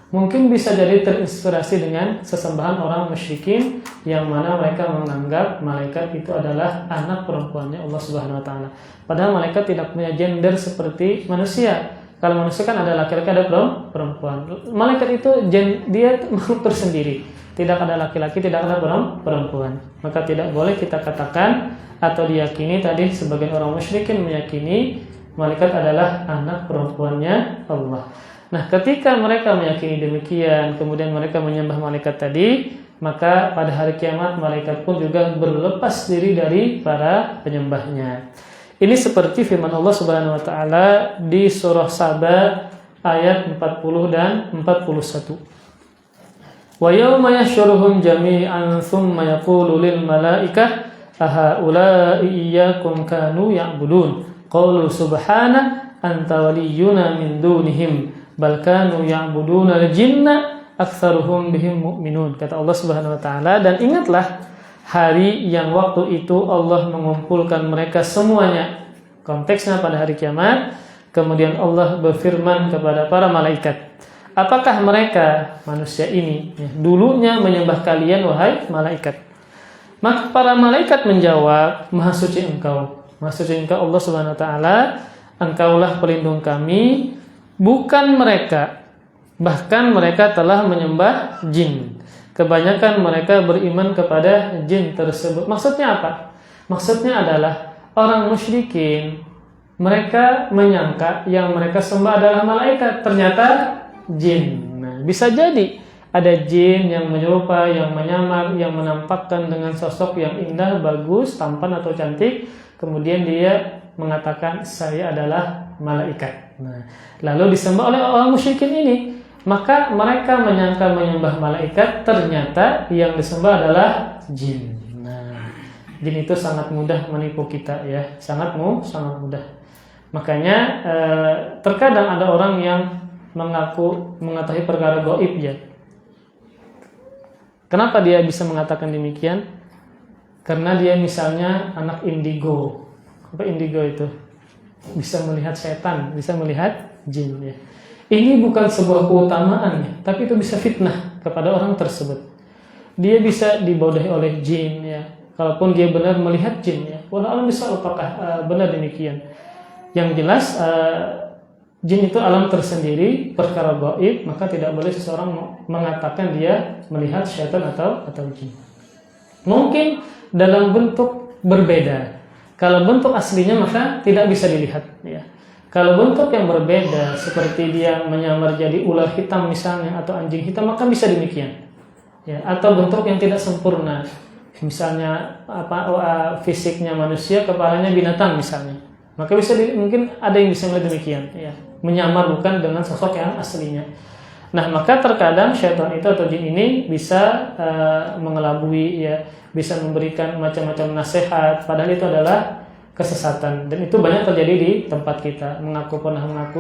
Speaker 1: Mungkin bisa jadi terinspirasi dengan sesembahan orang musyrikin yang mana mereka menganggap malaikat itu adalah anak perempuannya Allah Subhanahu wa taala. Padahal malaikat tidak punya gender seperti manusia. Kalau manusia kan ada laki-laki, ada perempuan. Malaikat itu dia makhluk tersendiri. Tidak ada laki-laki, tidak ada perempuan. Maka tidak boleh kita katakan atau diyakini tadi sebagian orang musyrikin meyakini malaikat adalah anak perempuannya Allah. Nah, ketika mereka meyakini demikian, kemudian mereka menyembah malaikat tadi, maka pada hari kiamat malaikat pun juga berlepas diri dari para penyembahnya. Ini seperti firman Allah Subhanahu wa taala di surah Saba ayat 40 dan 41. Wa yauma yahsyuruhum jami'an tsumma yaqulu lil malaikah ahaula'i iyyakum kanu ya'budun qalu subhana anta waliyuna min dunihim bal kanu ya'buduna al-jinna aktsaruhum bihim mu'minun, kata Allah Subhanahu wa taala. Dan ingatlah hari yang waktu itu Allah mengumpulkan mereka semuanya, konteksnya pada hari kiamat. Kemudian Allah berfirman kepada para malaikat, apakah mereka manusia ini dulunya menyembah kalian wahai malaikat? Maka para malaikat menjawab, maha suci engkau Allah Subhanahu wa taala, engkaulah pelindung kami, bukan mereka. Bahkan mereka telah menyembah jin. Kebanyakan mereka beriman kepada jin tersebut. Maksudnya apa? Maksudnya adalah orang musyrikin, mereka menyangka yang mereka sembah adalah malaikat, ternyata jin. Nah, bisa jadi ada jin yang menyerupai, yang menyamar, yang menampakkan dengan sosok yang indah, bagus, tampan atau cantik. Kemudian dia mengatakan saya adalah malaikat. Nah, lalu disembah oleh orang musyrikin ini. Maka mereka menyangka menyembah malaikat, ternyata yang disembah adalah jin. Nah, jin itu sangat mudah menipu kita ya, sangat mudah. Makanya terkadang ada orang yang mengaku mengetahui perkara gaib ya. Kenapa dia bisa mengatakan demikian? Karena dia misalnya anak indigo. Apa indigo itu? Bisa melihat setan, bisa melihat jin ya. Ini bukan sebuah keutamaan ya, tapi itu bisa fitnah kepada orang tersebut. Dia bisa dibodohi oleh jin ya. Kalaupun dia benar melihat jin ya. Wallahu a'lam bishawab, apakah benar demikian? Yang jelas jin itu alam tersendiri, perkara gaib, maka tidak boleh seseorang mengatakan dia melihat syaitan atau jin. Mungkin dalam bentuk berbeda. Kalau bentuk aslinya maka tidak bisa dilihat ya. Kalau bentuk yang berbeda seperti dia menyamar jadi ular hitam misalnya atau anjing hitam, maka bisa demikian. Ya, atau bentuk yang tidak sempurna. Misalnya fisiknya manusia, kepalanya binatang misalnya. Maka mungkin ada yang bisa melihat demikian, ya, menyamar bukan dengan sosok yang aslinya. Nah, maka terkadang syaitan itu atau jin ini bisa mengelabui, ya, bisa memberikan macam-macam nasihat, padahal itu adalah kesesatan. Dan itu banyak terjadi di tempat kita. Mengaku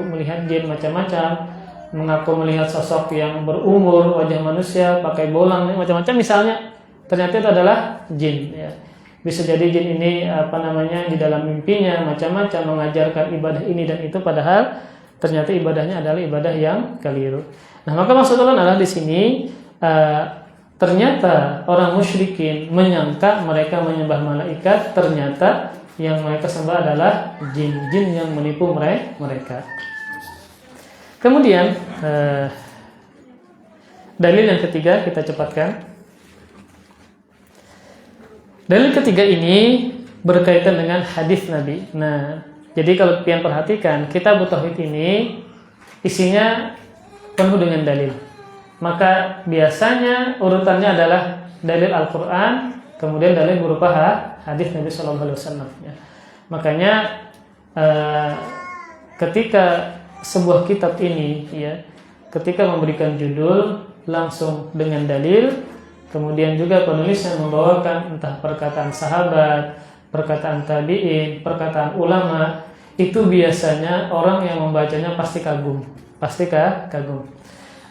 Speaker 1: melihat jin macam-macam, mengaku melihat sosok yang berumur, wajah manusia, pakai bolang, macam-macam misalnya, ternyata itu adalah jin, ya. Bisa jadi jin ini di dalam mimpinya macam-macam mengajarkan ibadah ini dan itu, padahal ternyata ibadahnya adalah ibadah yang keliru. Nah, maka maksud Allah adalah di sini ternyata orang musyrikin menyangka mereka menyembah malaikat, ternyata yang mereka sembah adalah jin-jin yang menipu mereka. Kemudian dalil yang ketiga kita cepatkan. Dalil ketiga ini berkaitan dengan hadis Nabi. Nah, jadi kalau kalian perhatikan, kitab tauhid ini isinya penuh dengan dalil. Maka biasanya urutannya adalah dalil Al-Quran, kemudian dalil berupa hadis Nabi SAW. Ya. Makanya ketika sebuah kitab ini, ya, ketika memberikan judul langsung dengan dalil, kemudian juga penulisnya membawakan entah perkataan sahabat, perkataan tabi'in, perkataan ulama, itu biasanya orang yang membacanya pasti kagum.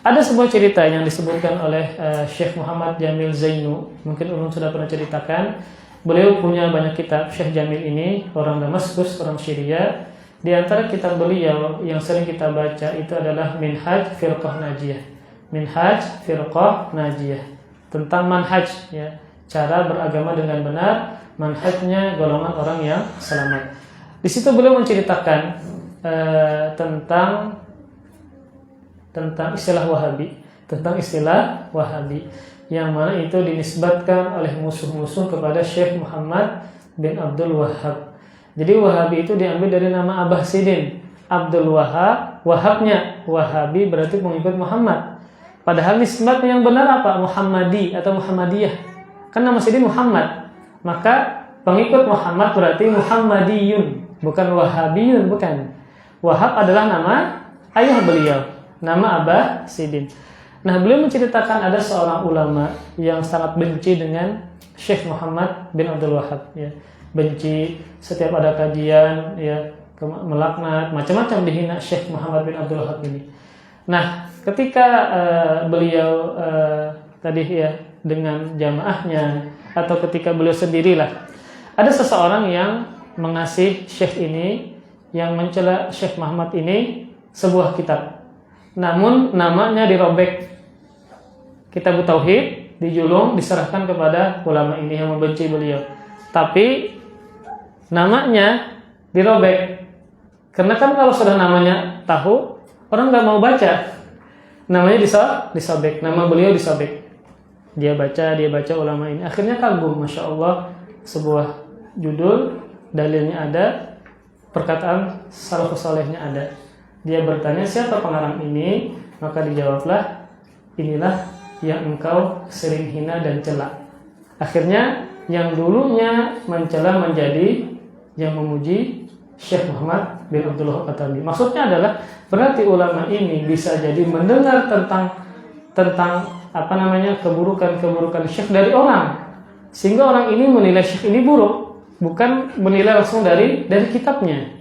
Speaker 1: Ada sebuah cerita yang disebutkan oleh Syekh Muhammad Jamil Zainu, mungkin ulun sudah pernah ceritakan. Beliau punya banyak kitab. Syekh Jamil ini orang Damaskus, orang Syria. Di antara kitab beliau yang sering kita baca itu adalah Minhaj Firqah Najiyah, tentang manhaj, ya, cara beragama dengan benar, manhajnya golongan orang yang selamat. Di situ beliau menceritakan tentang istilah Wahabi, yang mana itu dinisbatkan oleh musuh-musuh kepada Syekh Muhammad bin Abdul Wahhab. Jadi Wahabi itu diambil dari nama Abah Sidin, Abdul Wahhab, Wahabnya Wahabi berarti pengikut Muhammad. Padahal nisbatnya yang benar apa? Muhammadi atau Muhammadiyah. Kan nama Sidin Muhammad. Maka pengikut Muhammad berarti Muhammadiyun, bukan Wahabiyun, bukan. Wahab adalah nama ayah beliau, nama Abah Sidin. Nah, beliau menceritakan ada seorang ulama yang sangat benci dengan Syekh Muhammad bin Abdul Wahhab, ya. Benci, setiap ada kajian, ya, melaknat, macam-macam dihina Syekh Muhammad bin Abdul Wahhab ini. Nah, ketika beliau dengan jamaahnya atau ketika beliau sendirilah, ada seseorang yang mengasih Syekh ini, yang mencela Syekh Muhammad ini sebuah kitab. Namun namanya dirobek. Kitab Tauhid dijulung, diserahkan kepada ulama ini yang membenci beliau. Tapi namanya dirobek. Karena kan kalau sudah namanya tahu, orang nggak mau baca. Namanya disobek, nama beliau disobek. Dia baca ulama ini. Akhirnya kagum, Masya Allah, sebuah judul, dalilnya ada, perkataan salafus salehnya ada. Dia bertanya, siapa pengarang ini? Maka dijawablah, inilah yang engkau sering hina dan cela. Akhirnya yang dulunya mencela menjadi yang memuji Syekh Muhammad bin Abdul Wahhab At-Tamimi. Maksudnya adalah berarti ulama ini bisa jadi mendengar tentang keburukan Syekh dari orang, sehingga orang ini menilai Syekh ini buruk, bukan menilai langsung dari kitabnya.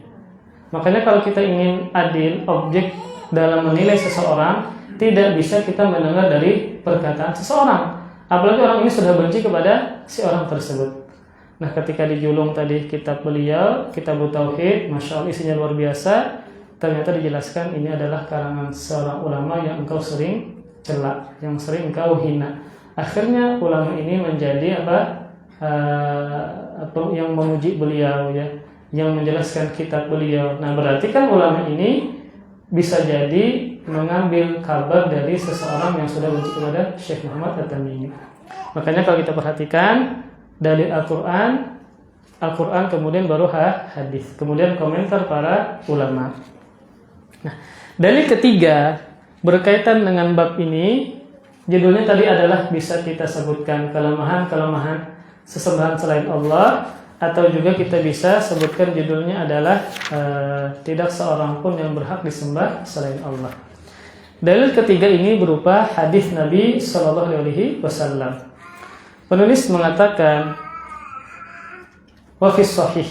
Speaker 1: Makanya kalau kita ingin adil, objek dalam menilai seseorang, tidak bisa kita mendengar dari perkataan seseorang, apalagi orang ini sudah benci kepada si orang tersebut. Nah, ketika dijulung tadi kitab beliau, Kitab Tauhid, Masya Allah isinya luar biasa. Ternyata dijelaskan ini adalah karangan seorang ulama yang engkau sering cela, yang sering engkau hina. Akhirnya ulama ini menjadi yang memuji beliau, ya, yang menjelaskan kitab beliau. Nah, berarti kan ulama ini bisa jadi mengambil kabar dari seseorang yang sudah benci kepada Syekh Muhammad At-Tamimi. Makanya kalau kita perhatikan dalil Al-Quran, kemudian baru hadis, kemudian komentar para ulama. Nah, dalil ketiga berkaitan dengan bab ini, judulnya tadi adalah bisa kita sebutkan kelemahan-kelemahan sesembahan selain Allah, atau juga kita bisa sebutkan judulnya adalah tidak seorang pun yang berhak disembah selain Allah. Dalil ketiga ini berupa hadis Nabi Shallallahu Alaihi Wasallam. Penulis mengatakan, wa fi sahih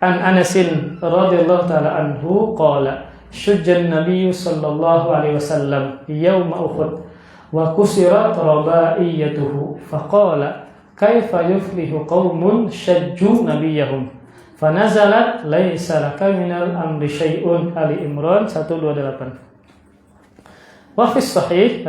Speaker 1: an Anasin radhiyallahu taala anhu qala syujjan Nabi Shallallahu Alaihi Wasallam yauma Uhud wa kusirat rabaiyatuhu faqala kaifa yuflihu qaumun syajju nabiyahum fanazalat laisa laka minal amri syai'un. Ali Imran 128. Wa fi sahih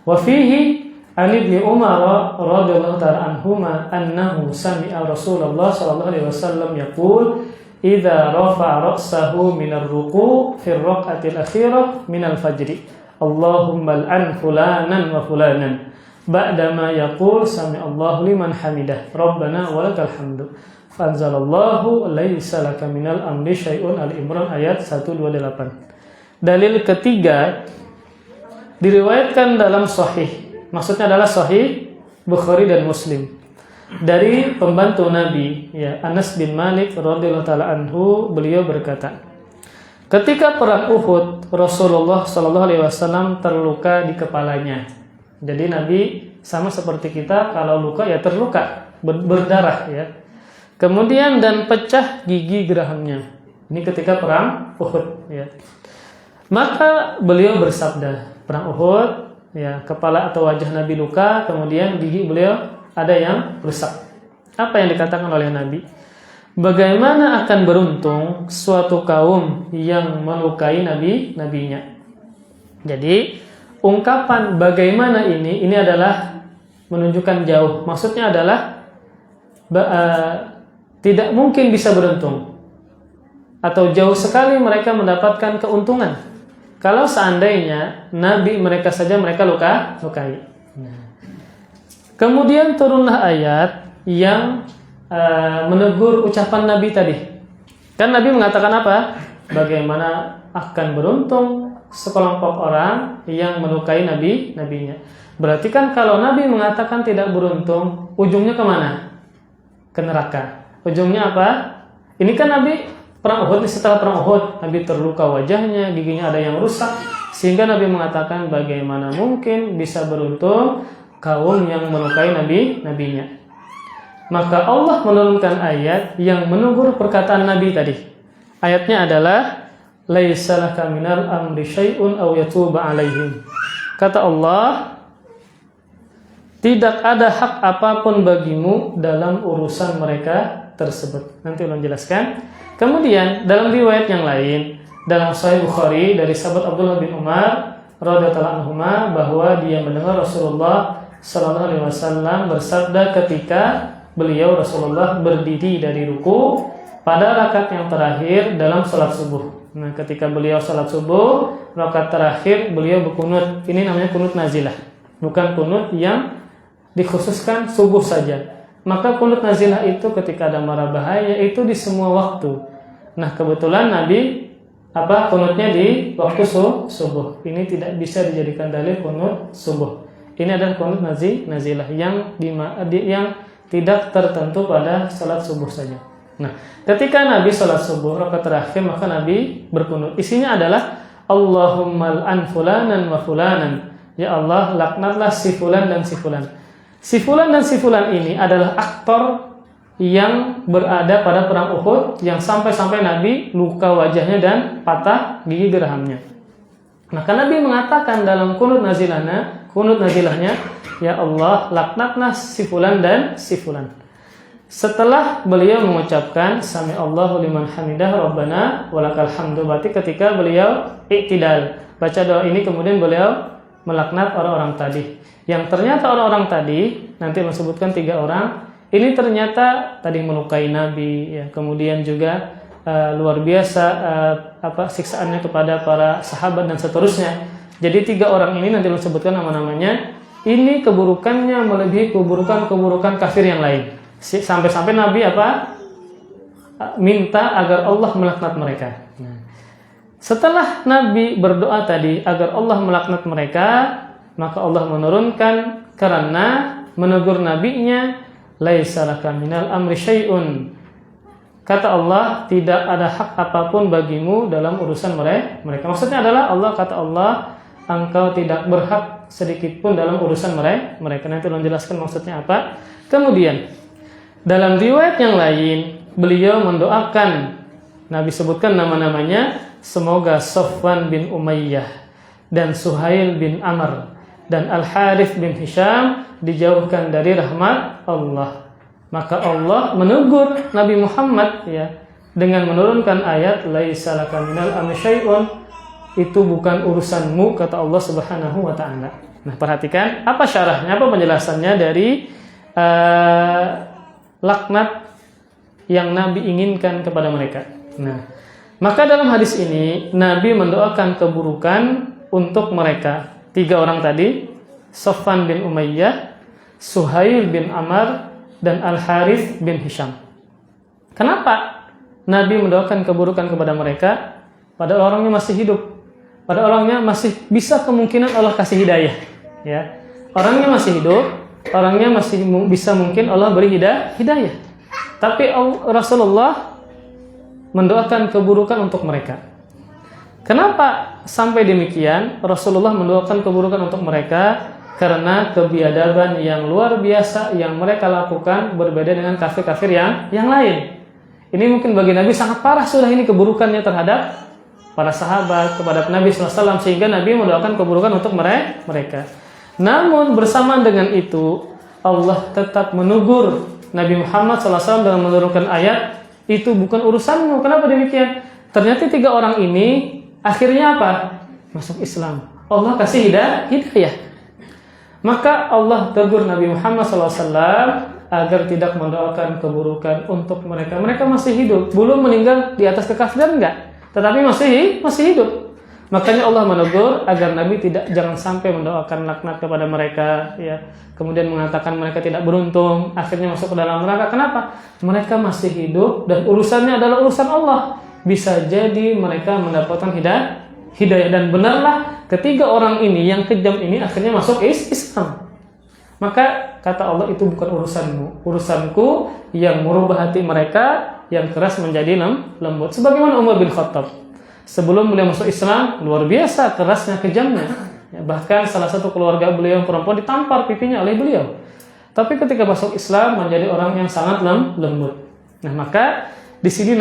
Speaker 1: wa fihi an Ibnu Umar radhiyallahu ta'ala anhuma annahu sami'a Rasulullah sallallahu alaihi wasallam yaqul idza rafa'a ra'sahu minar ruku' fi ar-rak'atil akhirah minal fajri Allahumma al'an fulanan wa fulanan ba'dama yaqul sami'allahu liman hamidah rabbana walakal hamdu fanzalallahu laisa laka minal amri syai'un. Ali Imran ayat 128. Dalil ketiga diriwayatkan dalam sahih, maksudnya adalah sahih Bukhari dan Muslim, dari pembantu Nabi ya Anas bin Malik radhiyallahu taala anhu. Beliau berkata, ketika perang Uhud Rasulullah sallallahu alaihi wasallam terluka di kepalanya. Jadi Nabi sama seperti kita, kalau luka ya terluka, berdarah ya. Kemudian dan pecah gigi gerahamnya. Ini ketika perang Uhud ya. Maka beliau bersabda, perang Uhud ya, kepala atau wajah Nabi luka, kemudian gigi beliau ada yang rusak. Apa yang dikatakan oleh Nabi? Bagaimana akan beruntung suatu kaum yang melukai nabinya. Jadi ungkapan bagaimana ini adalah menunjukkan jauh. Maksudnya adalah tidak mungkin bisa beruntung, atau jauh sekali mereka mendapatkan keuntungan kalau seandainya Nabi mereka saja mereka lukai. Kemudian turunlah ayat yang menegur ucapan Nabi tadi. Kan Nabi mengatakan apa? Bagaimana akan beruntung sekelompok orang yang melukai nabinya. Berarti kan kalau Nabi mengatakan tidak beruntung, ujungnya kemana? Ke neraka. Ujungnya apa? Ini kan Nabi perang Uhud, setelah perang Uhud Nabi terluka wajahnya, giginya ada yang rusak, sehingga Nabi mengatakan bagaimana mungkin bisa beruntung kaum yang melukai nabinya. Maka Allah menurunkan ayat yang menegur perkataan Nabi tadi. Ayatnya adalah laisa laka minal amri syai'un aw yatuba alaihim. Kata Allah, tidak ada hak apapun bagimu dalam urusan mereka tersebut. Nanti ulun jelaskan. Kemudian dalam riwayat yang lain, dalam Sahih Bukhari dari sahabat Abdullah bin Umar radhiyallahu anhu bahwa dia mendengar Rasulullah sallallahu alaihi wasallam bersabda ketika beliau Rasulullah berdiri dari ruku pada rakaat yang terakhir dalam salat subuh. Nah, ketika beliau salat subuh, rakaat terakhir beliau berkunut. Ini namanya kunut nazilah, bukan kunut yang dikhususkan subuh saja. Maka kunut nazilah itu ketika ada mara bahaya, itu di semua waktu. Nah, kebetulan Nabi kunutnya di waktu subuh. Ini tidak bisa dijadikan dalil kunut subuh. Ini adalah kunut nazilah yang tidak tertentu pada salat subuh saja. Nah, ketika Nabi salat subuh rakaat terakhir, maka Nabi berkunut. Isinya adalah Allahumma al'an fulanan wa fulanan. Ya Allah, laknatlah si fulan dan si fulan. Si fulan dan si fulan ini adalah aktor yang berada pada perang Uhud yang sampai-sampai Nabi luka wajahnya dan patah gigi gerahamnya. Maka Nabi mengatakan dalam kunut nazilahnya, ya Allah, laknatlah si fulan dan si fulan. Setelah beliau mengucapkan sami Allahu liman hamidah rabbana walakal hamdu, berarti ketika beliau i'tidal baca doa ini, kemudian beliau melaknat orang-orang tadi. Yang ternyata orang-orang tadi, nanti disebutkan 3 orang, ini ternyata tadi melukai Nabi, ya, kemudian juga luar biasa siksaannya kepada para sahabat dan seterusnya. Jadi 3 orang ini nanti disebutkan nama-namanya. Ini keburukannya melebihi keburukan kafir yang lain. Sampai-sampai Nabi minta agar Allah melaknat mereka. Nah, setelah Nabi berdoa tadi agar Allah melaknat mereka, maka Allah menurunkan karena menegur nabinya laisa laka minal amri syai'un. Kata Allah, tidak ada hak apapun bagimu dalam urusan mereka. Maksudnya adalah kata Allah, engkau tidak berhak sedikit pun dalam urusan mereka. Nanti tolong jelaskan maksudnya apa. Kemudian dalam riwayat yang lain beliau mendoakan, Nabi sebutkan nama-namanya, semoga Safwan bin Umayyah dan Suhail bin Amr dan Al-Harith bin Hisham dijauhkan dari rahmat Allah. Maka Allah menegur Nabi Muhammad dengan menurunkan ayat laisa laka minal amri syai'un, itu bukan urusanmu, kata Allah Subhanahu wa taala. Nah, perhatikan apa syarahnya, apa penjelasannya dari laknat yang Nabi inginkan kepada mereka. Nah, maka dalam hadis ini Nabi mendoakan keburukan untuk mereka. 3 orang tadi, Safwan bin Umayyah, Suhail bin Amr, dan Al-Harith bin Hisham. Kenapa Nabi mendoakan keburukan kepada mereka? Padahal orangnya masih hidup. Padahal orangnya masih bisa kemungkinan Allah kasih hidayah. Ya, orangnya masih hidup, orangnya masih bisa mungkin Allah beri hidayah. Tapi Rasulullah mendoakan keburukan untuk mereka. Kenapa sampai demikian Rasulullah mendoakan keburukan untuk mereka? Karena kebiadaban yang luar biasa yang mereka lakukan berbeda dengan kafir-kafir yang lain. Ini mungkin bagi Nabi sangat parah sudah ini keburukannya terhadap para sahabat, kepada Nabi SAW, sehingga Nabi mendoakan keburukan untuk mereka. Namun bersamaan dengan itu Allah tetap menegur Nabi Muhammad SAW dengan menurunkan ayat, itu bukan urusanmu. Kenapa demikian? Ternyata 3 orang ini akhirnya apa? Masuk Islam. Allah kasih hidayah. Maka Allah tegur Nabi Muhammad SAW agar tidak mendoakan keburukan untuk mereka. Mereka masih hidup, belum meninggal di atas kekafiran enggak, tetapi masih hidup. Makanya Allah menegur agar Nabi jangan sampai mendoakan laknat kepada mereka, ya. Kemudian mengatakan mereka tidak beruntung, akhirnya masuk ke dalam neraka. Kenapa? Mereka masih hidup dan urusannya adalah urusan Allah. Bisa jadi mereka mendapatkan hidayah, dan benarlah 3 orang ini yang kejam ini akhirnya masuk Islam. Maka kata Allah, itu bukan urusanmu, urusanku yang merubah hati mereka yang keras menjadi lembut. Sebagaimana Umar bin Khattab, sebelum beliau masuk Islam luar biasa kerasnya, kejamnya. Bahkan salah satu keluarga beliau yang perempuan ditampar pipinya oleh beliau. Tapi ketika masuk Islam menjadi orang yang sangat lembut. Nah, maka di sini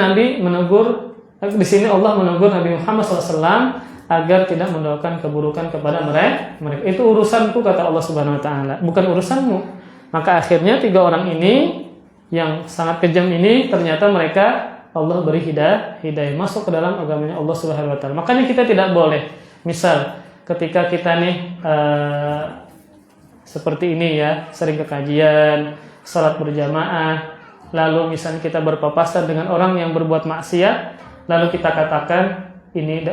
Speaker 1: di sini Allah menegur Nabi Muhammad SAW agar tidak mendoakan keburukan kepada mereka. Itu urusanku, kata Allah Subhanahu wa taala, bukan urusanmu. Maka akhirnya 3 orang ini yang sangat kejam ini ternyata mereka Allah beri hidayah masuk ke dalam agamanya Allah Subhanahu wa taala. Makanya kita tidak boleh, misal ketika kita nih seperti ini ya, sering ke kajian, salat berjamaah, lalu misalnya kita berpapasan dengan orang yang berbuat maksiat, lalu kita katakan ini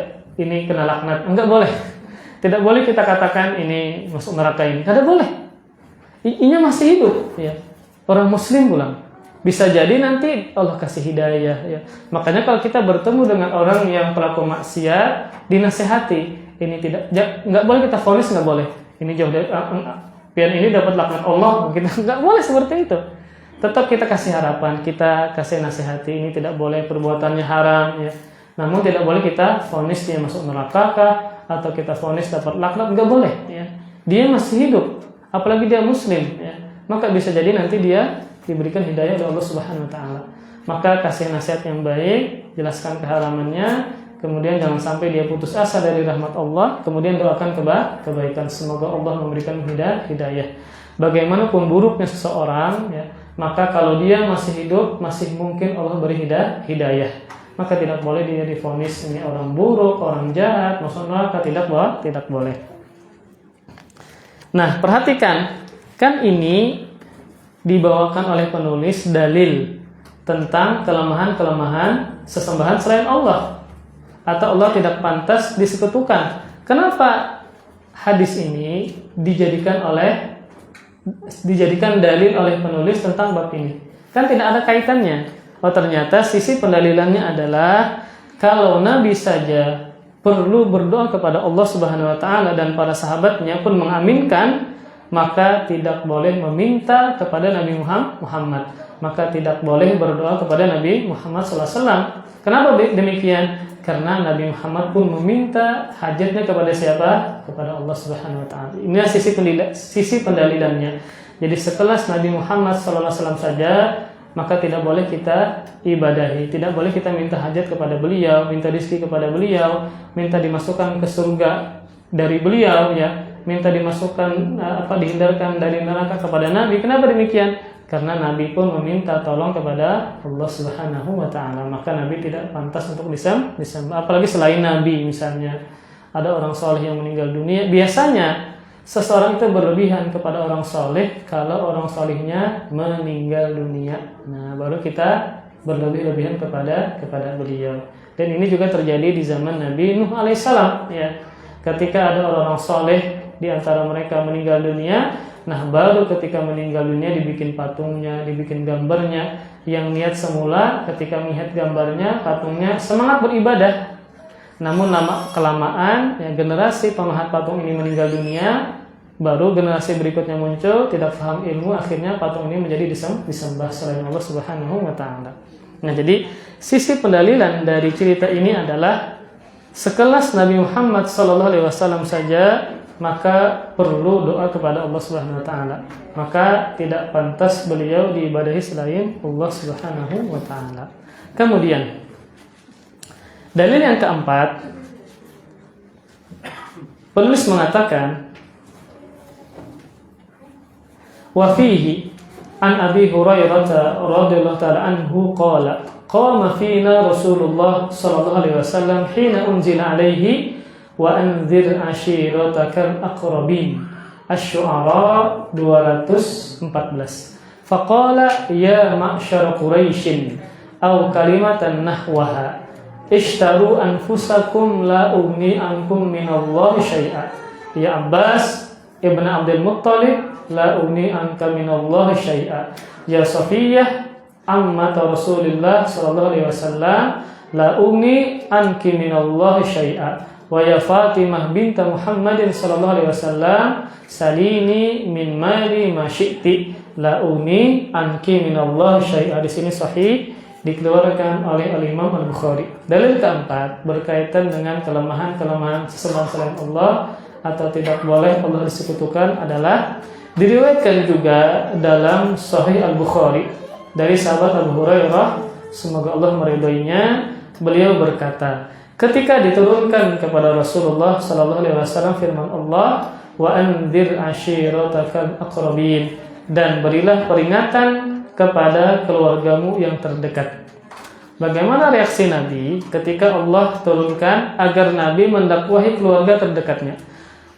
Speaker 1: kena laknat. Enggak boleh. Tidak boleh kita katakan ini masuk neraka ini. Tidak boleh. Inya masih hidup, ya. Orang muslim pulang. Bisa jadi nanti Allah kasih hidayah, ya. Makanya kalau kita bertemu dengan orang yang pelaku maksiat, dinasehati, enggak boleh kita vonis, enggak boleh. Ini jauh dari pian ini dapat laknat Allah, kita enggak boleh seperti itu. Tetap kita kasih harapan, kita kasih nasihati, ini tidak boleh, perbuatannya haram, ya. Namun tidak boleh kita vonis dia masuk neraka kah, atau kita vonis dapat laknat, enggak boleh, ya. Dia masih hidup, apalagi dia muslim, ya. Maka bisa jadi nanti dia diberikan hidayah oleh Allah Subhanahu wa taala. Maka kasih nasihat yang baik, jelaskan keharamannya, kemudian jangan sampai dia putus asa dari rahmat Allah, kemudian doakan kebaikan. Semoga Allah memberikan hidayah. Bagaimanapun buruknya seseorang, ya, maka kalau dia masih hidup, masih mungkin Allah beri hidayah. Maka tidak boleh dia divonis ini orang buruk, orang jahat, masuk neraka, tidak boleh. Nah, perhatikan, kan ini dibawakan oleh penulis dalil tentang kelemahan-kelemahan sesembahan selain Allah, atau Allah tidak pantas disekutukan. Kenapa hadis ini dijadikan dalil oleh penulis tentang bab ini? Kan tidak ada kaitannya. Oh, ternyata sisi pendalilannya adalah kalau Nabi saja perlu berdoa kepada Allah Subhanahu wa taala dan para sahabatnya pun mengaminkan, maka tidak boleh meminta kepada Nabi Muhammad, maka tidak boleh berdoa kepada Nabi Muhammad SAW. Kenapa demikian? Karena Nabi Muhammad pun meminta hajatnya kepada siapa? Kepada Allah Subhanahu wa taala. Inilah sisi pendalilannya. Jadi sekelas Nabi Muhammad SAW saja, maka tidak boleh kita ibadahi, tidak boleh kita minta hajat kepada beliau, minta rezeki kepada beliau, minta dimasukkan ke surga dari beliau, ya, minta dimasukkan dihindarkan dari neraka kepada Nabi. Kenapa demikian? Karena Nabi pun meminta tolong kepada Allah Subhanahu wa taala, maka Nabi tidak pantas untuk disembah. Apalagi selain Nabi, misalnya ada orang soleh yang meninggal dunia, biasanya seseorang itu berlebihan kepada orang soleh kalau orang solehnya meninggal dunia. Nah, baru kita berlebih-lebihan kepada beliau. Dan ini juga terjadi di zaman Nabi Nuh alaihissalam, ya. Ketika ada orang soleh di antara mereka meninggal dunia, nah baru ketika meninggal dunia dibikin patungnya, dibikin gambarnya. Yang niat semula ketika melihat gambarnya, patungnya, semangat beribadah. Namun lama kelamaan, ya, generasi pemahat patung ini meninggal dunia, baru generasi berikutnya muncul, tidak paham ilmu, akhirnya patung ini menjadi disembah selain Allah Subhanahu wa taala. Nah, jadi sisi pendalilan dari cerita ini adalah sekelas Nabi Muhammad SAW saja, maka perlu doa kepada Allah Subhanahu wa taala. Maka tidak pantas beliau diibadahi selain Allah Subhanahu wa taala. Kemudian dalil yang keempat, penulis mengatakan, wa fihi an Abi Hurairah radhiyallahu ta'ala anhu qala qama fina Rasulullah sallallahu alaihi wasallam hina unzila alaihi wa anzir ashiratakal aqrabin. Asy-Syu'ara 214. Faqala ya ma'syar Quraisyin aw kalimatan nahwaha ishtaru anfusakum la ugni ankum minallahi syai'a. Ya Abbas ibn Abdul Muttalib, la ugni anka minallahi syai'a. Ya Safiyah ammat Rasulillah sallallahu alaihi wasallam, la ugni anki minallahi syai'a. Wa ya Fatimah binta Muhammadin sallallahu alaihi wasallam, salini min mali ma syi'ti, la ugni anki minallahi syai'a. Di sini sahih, dikeluarkan oleh Al-Imam Al-Bukhari. Dalil keempat berkaitan dengan kelemahan-kelemahan sesembahan selain Allah atau tidak boleh Allah disekutukan adalah diriwayatkan juga dalam Sahih Al-Bukhari dari sahabat Abu Hurairah, semoga Allah meridhoinya, beliau berkata, ketika diturunkan kepada Rasulullah sallallahu alaihi wasallam firman Allah, wa anzir ashiratakal aqrabin, dan berilah peringatan kepada keluargamu yang terdekat. Bagaimana reaksi Nabi ketika Allah turunkan agar Nabi mendakwahi keluarga terdekatnya?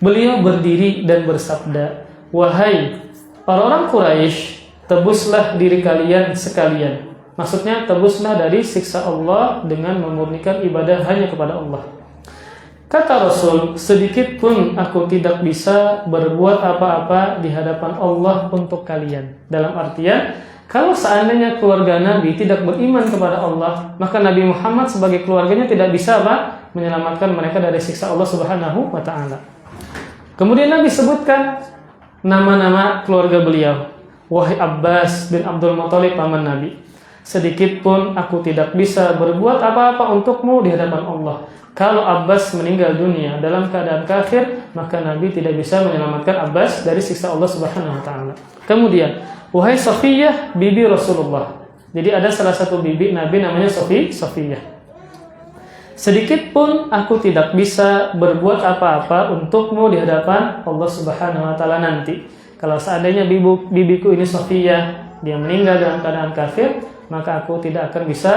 Speaker 1: Beliau berdiri dan bersabda, wahai orang-orang Quraisy, tebuslah diri kalian sekalian. Maksudnya tebuslah dari siksa Allah dengan memurnikan ibadah hanya kepada Allah. Kata Rasul, sedikit pun aku tidak bisa berbuat apa-apa di hadapan Allah untuk kalian. Dalam artian, kalau seandainya keluarga Nabi tidak beriman kepada Allah, maka Nabi Muhammad sebagai keluarganya tidak bisa menyelamatkan mereka dari siksa Allah Subhanahu wa taala. Kemudian Nabi sebutkan nama-nama keluarga beliau. Wahai Abbas bin Abdul Muttalib paman Nabi, sedikit pun aku tidak bisa berbuat apa-apa untukmu di hadapan Allah. Kalau Abbas meninggal dunia dalam keadaan kafir, maka Nabi tidak bisa menyelamatkan Abbas dari siksa Allah Subhanahu wa taala. Kemudian, wahai Safiyah bibi Rasulullah. Jadi ada salah satu bibi Nabi namanya Safiyah. Sedikit pun aku tidak bisa berbuat apa-apa untukmu di hadapan Allah Subhanahu wa taala nanti. Kalau seandainya bibiku ini Safiyah, dia meninggal dalam keadaan kafir, maka aku tidak akan bisa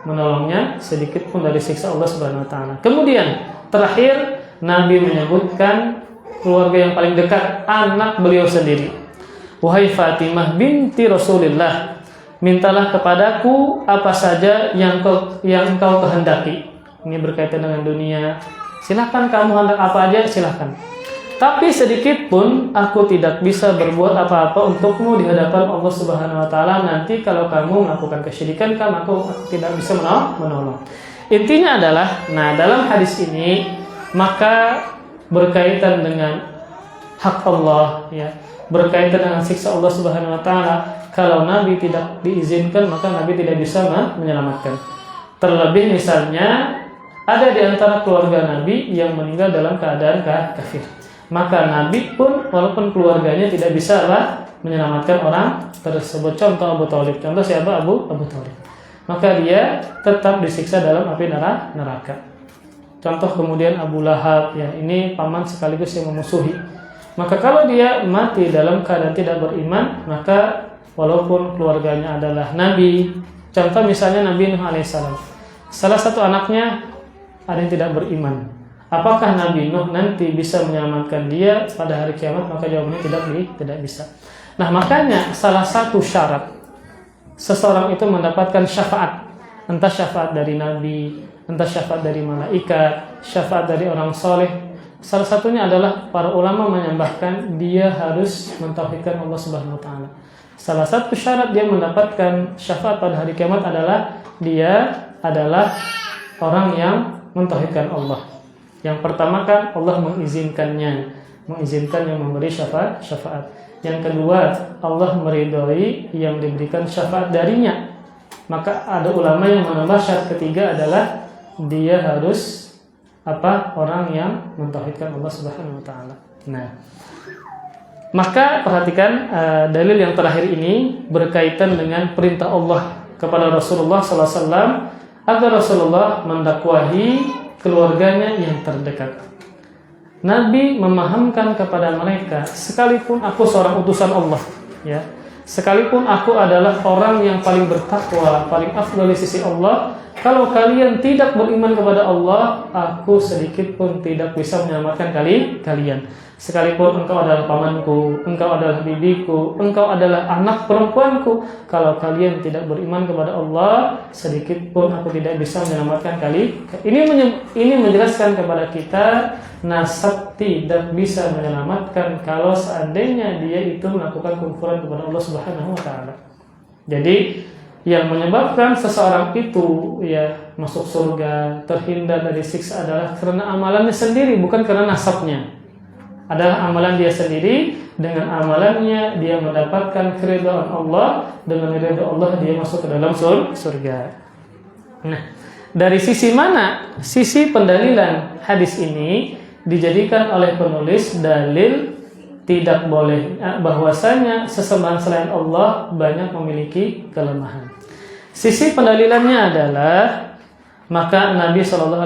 Speaker 1: menolongnya sedikit pun dari siksa Allah Subhanahu wa taala. Kemudian terakhir Nabi menyebutkan keluarga yang paling dekat, anak beliau sendiri. Wahai Fatimah binti Rasulillah, mintalah kepadaku apa saja yang engkau kehendaki. Ini berkaitan dengan dunia. Silahkan kamu hendak apa aja, silahkan. Tapi sedikit pun aku tidak bisa berbuat apa-apa untukmu di hadapan Allah Subhanahu wa taala nanti kalau kamu melakukan kesyirikan, aku tidak bisa menolong. Intinya adalah, nah dalam hadis ini maka berkaitan dengan hak Allah, ya. berkaitan dengan siksa Allah Subhanahu wa taala, kalau Nabi tidak diizinkan maka Nabi tidak bisa menyelamatkan. Terlebih misalnya ada di antara keluarga Nabi yang meninggal dalam keadaan kafir. Maka Nabi pun walaupun keluarganya tidak bisa menyelamatkan orang tersebut. Contoh Abu Thalib. Contoh siapa? Abu Thalib. Maka dia tetap disiksa dalam api neraka. Contoh kemudian Abu Lahab, ya, ini paman sekaligus yang memusuhi. Maka kalau dia mati dalam keadaan tidak beriman, maka walaupun keluarganya adalah Nabi, contoh misalnya Nabi Nuh alaihissalam, salah satu anaknya ada yang tidak beriman. Apakah Nabi Nuh nanti bisa menyelamatkan dia pada hari kiamat? Maka jawabannya tidak bisa. Nah, makanya salah satu syarat seseorang itu mendapatkan syafaat, entah syafaat dari Nabi, entah syafaat dari malaikat, syafaat dari orang soleh, salah satunya adalah para ulama menyambahkan dia harus mentauhidkan Allah Subhanahu wa taala. Salah satu syarat dia mendapatkan syafaat pada hari kiamat adalah dia adalah orang yang mentauhidkan Allah. Yang pertama kan Allah mengizinkan yang memberi syafaat. Yang kedua, Allah meridhoi yang diberikan syafaat darinya. Maka ada ulama yang menambah syarat ketiga adalah dia harus orang yang mentauhidkan Allah Subhanahu wa taala. Nah, maka perhatikan dalil yang terakhir ini berkaitan dengan perintah Allah kepada Rasulullah SAW agar Rasulullah mendakwahi keluarganya yang terdekat. Nabi memahamkan kepada mereka, sekalipun aku seorang utusan Allah, ya, sekalipun aku adalah orang yang paling bertakwa, paling afdal di sisi Allah, kalau kalian tidak beriman kepada Allah, aku sedikit pun tidak bisa menyelamatkan kalian. Sekalipun engkau adalah pamanku, engkau adalah bibiku, engkau adalah anak perempuanku, kalau kalian tidak beriman kepada Allah, sedikit pun aku tidak bisa menyelamatkan kalian. Ini menjelaskan kepada kita nasab tidak bisa menyelamatkan kalau seandainya dia itu melakukan kekufuran kepada Allah Subhanahu wa taala. Jadi yang menyebabkan seseorang itu ya masuk surga, terhindar dari siksa adalah karena amalannya sendiri, bukan karena nasabnya. Adalah amalan dia sendiri, dengan amalannya dia mendapatkan keridhaan Allah, dengan ridha Allah dia masuk ke dalam surga. Nah, dari sisi mana? Sisi pendalilan hadis ini dijadikan oleh penulis dalil tidak boleh bahwasanya sesembahan selain Allah banyak memiliki kelemahan. Sisi pendalilannya adalah maka Nabi SAW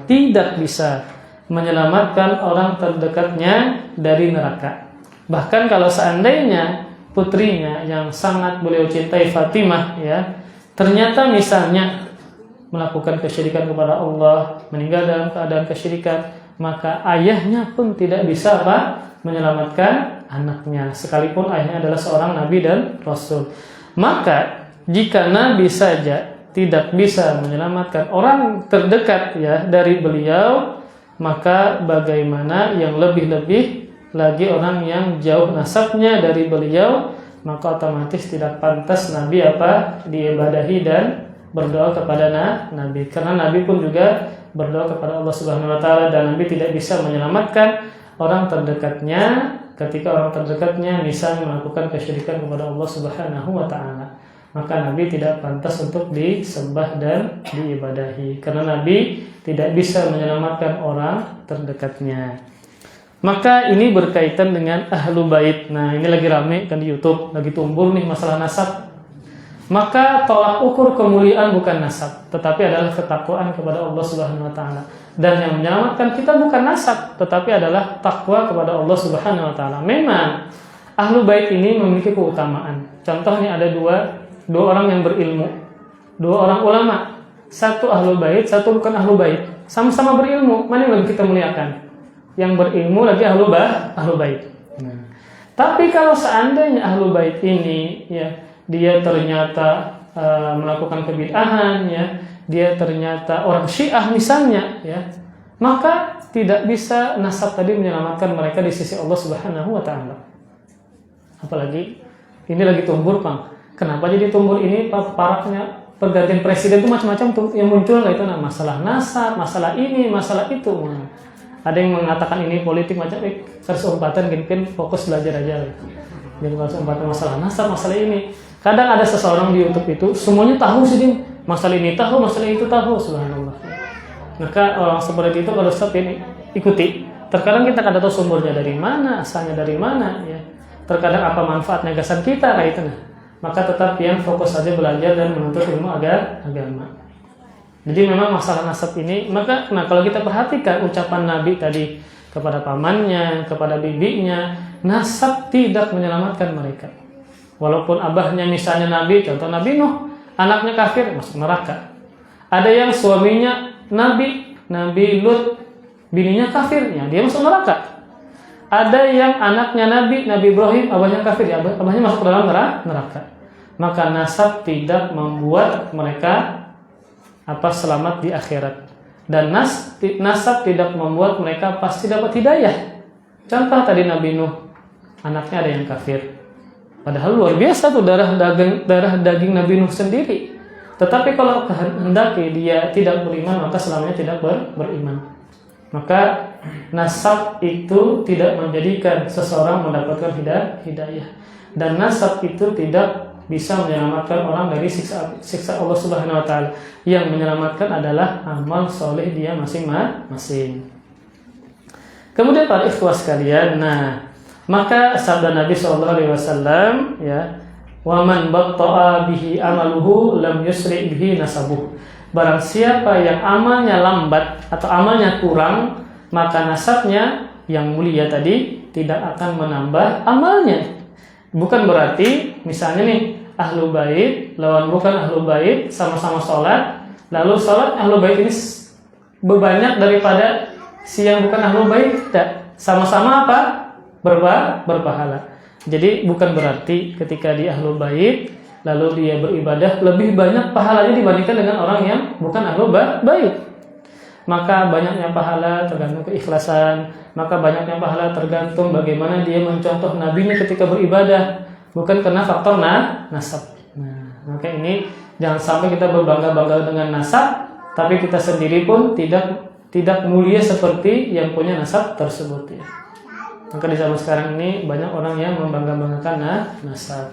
Speaker 1: tidak bisa menyelamatkan orang terdekatnya dari neraka. Bahkan kalau seandainya putrinya yang sangat beliau cintai, Fatimah, ya, ternyata misalnya melakukan kesyirikan kepada Allah, meninggal dalam keadaan kesyirikan, maka ayahnya pun tidak bisa menyelamatkan anaknya, sekalipun ayahnya adalah seorang nabi dan rasul. Maka jika Nabi saja tidak bisa menyelamatkan orang terdekat ya dari beliau, maka bagaimana yang lebih-lebih lagi orang yang jauh nasabnya dari beliau, maka otomatis tidak pantas Nabi diibadahi dan berdoa kepada Nabi. Karena Nabi pun juga berdoa kepada Allah Subhanahu wa taala dan Nabi tidak bisa menyelamatkan orang terdekatnya ketika orang terdekatnya misalnya melakukan kesyirikan kepada Allah Subhanahu wa taala. Maka Nabi tidak pantas untuk disembah dan diibadahi karena Nabi tidak bisa menyelamatkan orang terdekatnya. Maka ini berkaitan dengan Ahlu Bait. Nah, ini lagi rame kan di YouTube, lagi tumbuh nih masalah nasab. Maka tolak ukur kemuliaan bukan nasab, tetapi adalah ketakwaan kepada Allah Subhanahu wa taala. Dan yang menyelamatkan kita bukan nasab, tetapi adalah takwa kepada Allah Subhanahu wa taala. Memang Ahlu Bait ini memiliki keutamaan. Contohnya ada dua orang yang berilmu, dua orang ulama, satu Ahlu Bait, satu bukan Ahlu Bait, sama-sama berilmu, mana yang lebih kita muliakan? Yang berilmu lagi Ahlu Bait. Tapi kalau seandainya Ahlu Bait ini ya dia ternyata melakukan kebid'ahan, ya dia ternyata orang Syiah misalnya, ya maka tidak bisa nasab tadi menyelamatkan mereka di sisi Allah Subhanahu wa taala. Apalagi ini lagi tumbur, Bang. Kenapa jadi tumbur ini? Paraknya pergantian presiden itu macam-macam tuh yang muncul, itu masalah nasab, masalah ini, masalah itu. Ada yang mengatakan ini politik macam terus umpatan mungkin fokus belajar aja. Jadi kalau umpatan masalah nasab, masalah ini. Kadang ada seseorang di YouTube itu semuanya tahu sih dia. Masalah ini tahu, masalah itu tahu, subhanallah. Maka orang seperti itu kalau Ustaz ini ikuti. Terkadang kita kada tahu sumbernya dari mana, asalnya dari mana ya. Terkadang apa manfaat negasan kita kayak itu nah. Maka tetap yang fokus saja belajar dan menuntut ilmu agama. Jadi memang masalah nasab ini, maka kalau kita perhatikan ucapan Nabi tadi kepada pamannya, kepada bibinya, nasab tidak menyelamatkan mereka. Walaupun abahnya misalnya Nabi, contoh Nabi Nuh, anaknya kafir masuk neraka. Ada yang suaminya Nabi Lut, bininya kafir, ya dia masuk neraka. Ada yang anaknya Nabi Ibrahim, abahnya kafir, ya abahnya masuk ke dalam neraka. Maka nasab tidak membuat mereka selamat di akhirat. Dan nasab tidak membuat mereka pasti dapat hidayah. Contoh tadi Nabi Nuh, anaknya ada yang kafir. Padahal luar biasa tuh darah daging Nabi Nuh sendiri. Tetapi kalau kehendaki dia tidak beriman, maka selamanya tidak beriman. Maka nasab itu tidak menjadikan seseorang mendapatkan hidayah. Dan nasab itu tidak bisa menyelamatkan orang dari siksa Allah Subhanahu wa taala. Yang menyelamatkan adalah amal soleh dia masing-masing. Kemudian para ikhwah sekalian, maka sabda Nabi SAW ya, wa man batta'a bihi amaluhu lam yusri bihi nasabuh. Barang siapa yang amalnya lambat atau amalnya kurang, maka nasabnya yang mulia tadi tidak akan menambah amalnya. Bukan berarti misalnya nih ahlu bait lawan bukan ahlu bait sama-sama sholat, lalu sholat ahlu bait ini berbanyak daripada si yang bukan ahlu bait, tidak. Sama-sama berpahala. Jadi bukan berarti ketika di ahlu bait lalu dia beribadah lebih banyak pahalanya dibandingkan dengan orang yang bukan ahlu bait. Maka banyaknya pahala tergantung keikhlasan, maka banyaknya pahala tergantung bagaimana dia mencontoh nabinya ketika beribadah, bukan karena faktor nasab. Maka ini jangan sampai kita berbangga-bangga dengan nasab, tapi kita sendiri pun tidak mulia seperti yang punya nasab tersebut ya. Maka di zaman sekarang ini banyak orang yang membangga-banggakan nasab.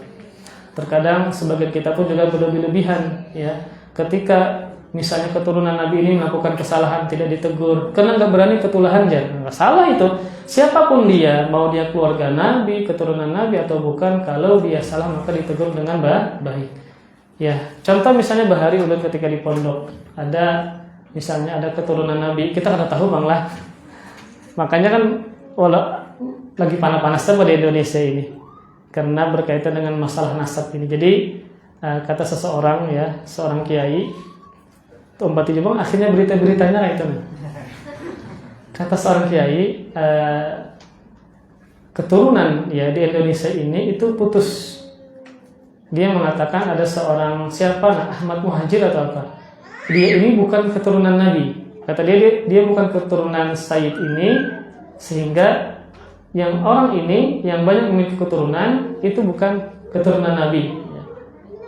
Speaker 1: Terkadang sebagian kita pun juga berlebih-lebihan ya. Ketika misalnya keturunan Nabi ini melakukan kesalahan tidak ditegur karena nggak berani ketulahan, jangan salah itu. Siapapun dia, mau dia keluarga Nabi, keturunan Nabi atau bukan, kalau dia salah maka ditegur dengan baik. Ya, contoh misalnya Bahari ulun ketika di pondok ada misalnya ada keturunan Nabi, kita kada tahu bang lah. Makanya kan walau lagi panas-panasnya pada Indonesia ini karena berkaitan dengan masalah nasab ini. Jadi kata seseorang ya, seorang kiai Umpat Jepang akhirnya berita-beritanya itu nih. Kata seorang kiai keturunan ya di Indonesia ini itu putus. Dia mengatakan ada seorang Ahmad Muhajir atau apa. Dia ini bukan keturunan Nabi. Kata dia bukan keturunan Sayyid ini, sehingga yang orang ini yang banyak memiliki keturunan itu bukan keturunan Nabi.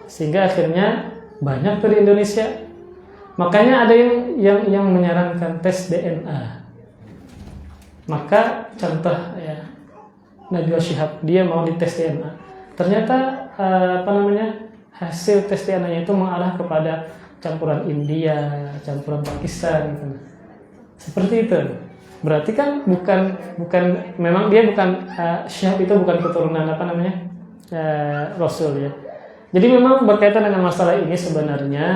Speaker 1: Sehingga akhirnya banyak dari Indonesia. Makanya ada yang menyarankan tes DNA. Maka contoh ya Najwa Shihab, dia mau dites DNA. Ternyata hasil tes DNA-nya itu mengarah kepada campuran India, campuran Pakistan gitu. Seperti itu. Berarti kan bukan memang dia bukan Shihab itu bukan keturunan Rasul ya. Jadi memang berkaitan dengan masalah ini sebenarnya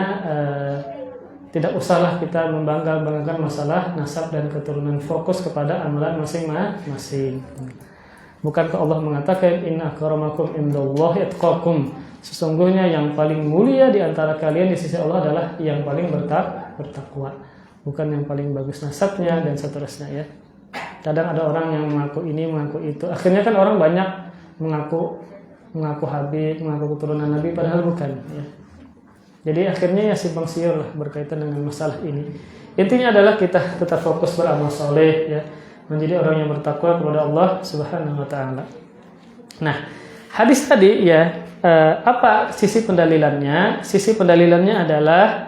Speaker 1: tidak usahlah kita membangga-banggakan masalah nasab dan keturunan, fokus kepada amalan masing-masing. Bukankah Allah mengatakan inna akramakum indallahi atqakum, sesungguhnya yang paling mulia di antara kalian di sisi Allah adalah yang paling bertakwa, bukan yang paling bagus nasabnya dan seterusnya ya. Kadang ada orang yang mengaku ini, mengaku itu, akhirnya kan orang banyak mengaku Habib, mengaku keturunan Nabi padahal bukan ya. Jadi akhirnya ya simpang siur lah berkaitan dengan masalah ini. Intinya adalah kita tetap fokus beramal soleh ya, menjadi orang yang bertakwa kepada Allah Subhanahu wa taala. Nah, hadis tadi ya apa sisi pendalilannya? Sisi pendalilannya adalah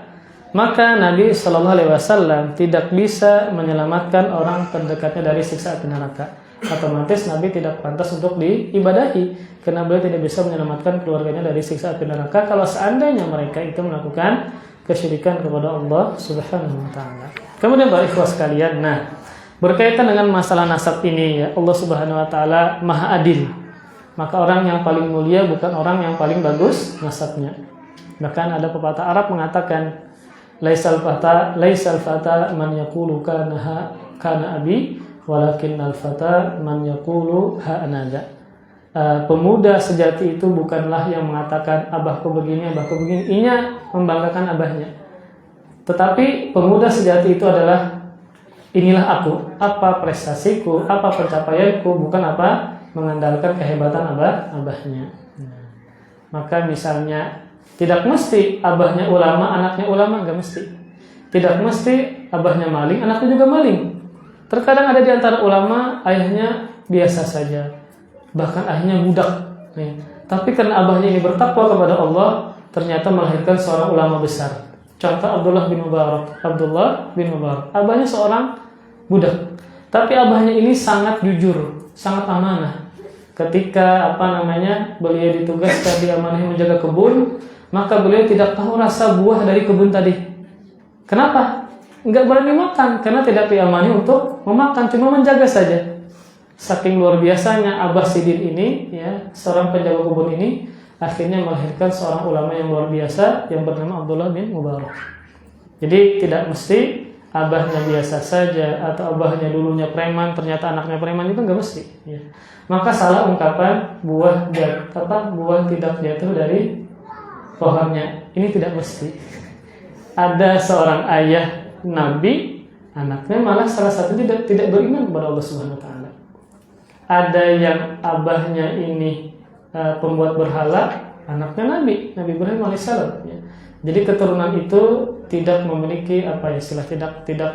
Speaker 1: maka Nabi Shallallahu Alaihi Wasallam tidak bisa menyelamatkan orang terdekatnya dari siksa api neraka. Otomatis Nabi tidak pantas untuk diibadahi karena beliau tidak bisa menyelamatkan keluarganya dari siksa api neraka kalau seandainya mereka itu melakukan kesyirikan kepada Allah Subhanahu wa taala. Kemudian para ikhwah sekalian, berkaitan dengan masalah nasab ini ya, Allah Subhanahu wa taala Maha Adil. Maka orang yang paling mulia bukan orang yang paling bagus nasabnya. Bahkan ada pepatah Arab mengatakan laisal fata man yaqulu kana abi walakinnal fata man yaqulu ha anaga. Pemuda sejati itu bukanlah yang mengatakan abahku begini. Inya membanggakan abahnya. Tetapi pemuda sejati itu adalah inilah aku, apa prestasiku, apa pencapaianku, bukan apa mengandalkan kehebatan abahnya. Maka misalnya tidak mesti abahnya ulama, anaknya ulama, enggak mesti. Tidak mesti abahnya maling, anaknya juga maling. Terkadang ada di antara ulama ayahnya biasa saja, bahkan ayahnya budak. Tapi karena abahnya ini bertakwa kepada Allah, ternyata melahirkan seorang ulama besar. Contoh Abdullah bin Mubarak. Abahnya seorang budak, tapi abahnya ini sangat jujur, sangat amanah. Ketika beliau ditugaskan diamanahi menjaga kebun, maka beliau tidak tahu rasa buah dari kebun tadi. Kenapa? Enggak berani makan karena tidak diamani untuk memakan, cuma menjaga saja. Saking luar biasanya Abah Sidin ini, ya, seorang penjaga kebun ini, akhirnya melahirkan seorang ulama yang luar biasa yang bernama Abdullah bin Mubarak. Jadi tidak mesti abahnya biasa saja atau abahnya dulunya preman, ternyata anaknya preman, itu enggak mesti. Ya. Maka salah ungkapan buah tidak jatuh dari pohonnya. Ini tidak mesti. Ada seorang ayah Nabi, anaknya malah salah satu tidak beriman kepada Allah Subhanahu wa taala. Ada yang abahnya ini pembuat berhala, anaknya Nabi Ibrahim alaihissalam. Ya. Jadi keturunan itu tidak memiliki tidak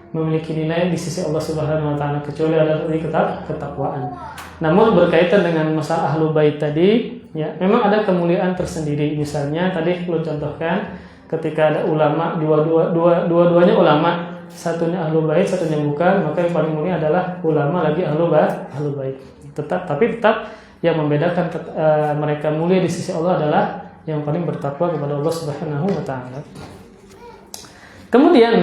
Speaker 1: memiliki nilai di sisi Allah Subhanahu wa taala kecuali adalah dari ketakwaan. Namun berkaitan dengan masalah Ahlul Bait tadi, ya, memang ada kemuliaan tersendiri. Misalnya tadi belum contohkan ketika ada ulama dua-duanya ulama, satunya Ahlul Bait, satunya bukan, maka yang paling mulia adalah ulama lagi Ahlul Bait. Tapi tetap yang membedakan mereka mulia di sisi Allah adalah yang paling bertakwa kepada Allah Subhanahu wa taala. Kemudian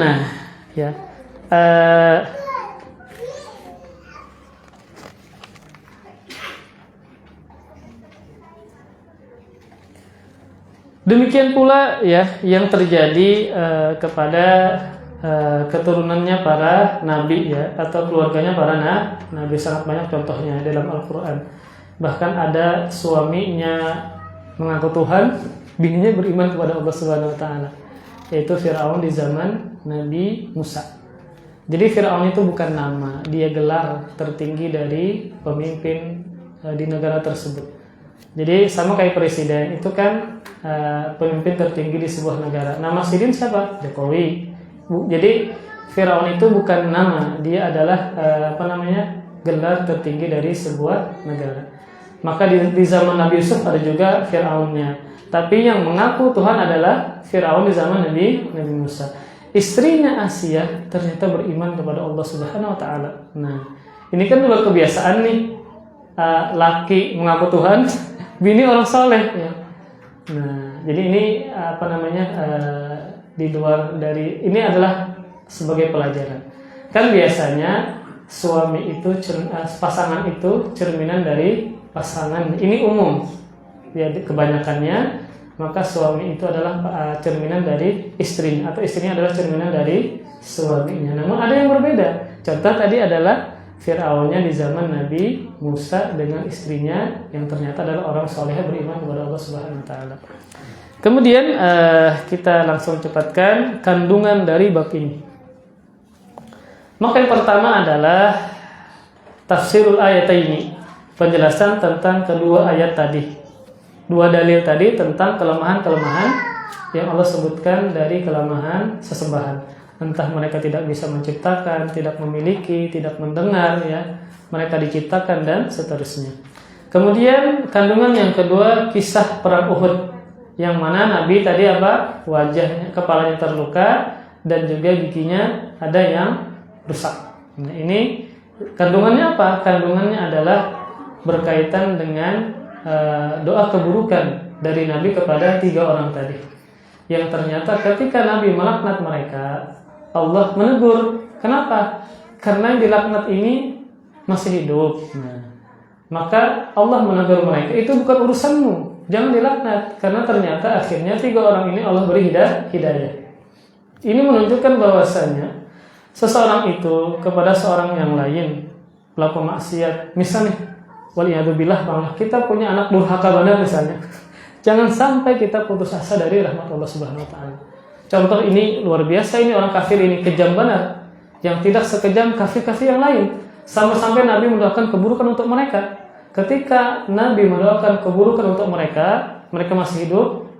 Speaker 1: demikian pula ya yang terjadi kepada keturunannya para nabi ya atau keluarganya para nabi, sangat banyak contohnya dalam Al-Qur'an. Bahkan ada suaminya mengaku Tuhan, bininya beriman kepada Allah Subhanahu wa taala, yaitu Firaun di zaman Nabi Musa. Jadi Firaun itu bukan nama, dia gelar tertinggi dari pemimpin di negara tersebut. Jadi sama kayak presiden itu kan pemimpin tertinggi di sebuah negara. Nama Sidin siapa? Jokowi. Jadi Firaun itu bukan nama, dia adalah gelar tertinggi dari sebuah negara. Maka di zaman Nabi Yusuf ada juga Firaunnya. Tapi yang mengaku Tuhan adalah Firaun di zaman Nabi Musa. Istrinya Asia ternyata beriman kepada Allah Subhanahu wa taala. Nah, ini kan dulu kebiasaan nih, laki mengaku Tuhan, bini orang soleh ya. Nah, jadi ini di luar dari ini adalah sebagai pelajaran. Kan biasanya suami itu pasangan itu cerminan dari pasangan. Ini umum. Ya, kebanyakannya maka suami itu adalah cerminan dari istrinya atau istrinya adalah cerminan dari suaminya. Namun ada yang berbeda. Contoh tadi adalah Firaunnya di zaman Nabi Musa dengan istrinya yang ternyata adalah orang soleh beriman kepada Allah Subhanahu wa taala. Kemudian kita langsung cepatkan kandungan dari bab ini. Maka yang pertama adalah tafsirul ayataini, penjelasan tentang kedua ayat tadi. Dua dalil tadi tentang kelemahan-kelemahan yang Allah sebutkan dari kelemahan sesembahan. Entah mereka tidak bisa menciptakan, tidak memiliki, tidak mendengar, ya, mereka diciptakan dan seterusnya. Kemudian kandungan yang kedua kisah perang Uhud. yang mana Nabi tadi apa? Wajahnya, kepalanya terluka dan juga giginya ada yang rusak. Nah, ini kandungannya apa? Kandungannya adalah berkaitan dengan doa keburukan dari Nabi kepada 3 orang tadi. Yang ternyata ketika Nabi melaknat mereka, Allah menegur. Kenapa? Karena yang dilaknat ini masih hidup. Nah, maka Allah menegur mereka, itu bukan urusanmu, jangan dilaknat. Karena ternyata akhirnya 3 orang ini Allah beri hidayah. Ini menunjukkan bahwasanya seseorang itu kepada seorang yang lain pelaku maksiat, misalnya waliyadzubillah, kita punya anak durhaka benar misalnya, jangan sampai kita putus asa dari rahmat Allah Subhanahu wa taala. Contoh ini luar biasa, ini orang kafir ini kejam benar, yang tidak sekejam kafir-kafir yang lain. Sampai-sampai Nabi mendoakan keburukan untuk mereka. Ketika Nabi mendoakan keburukan untuk mereka, mereka masih hidup,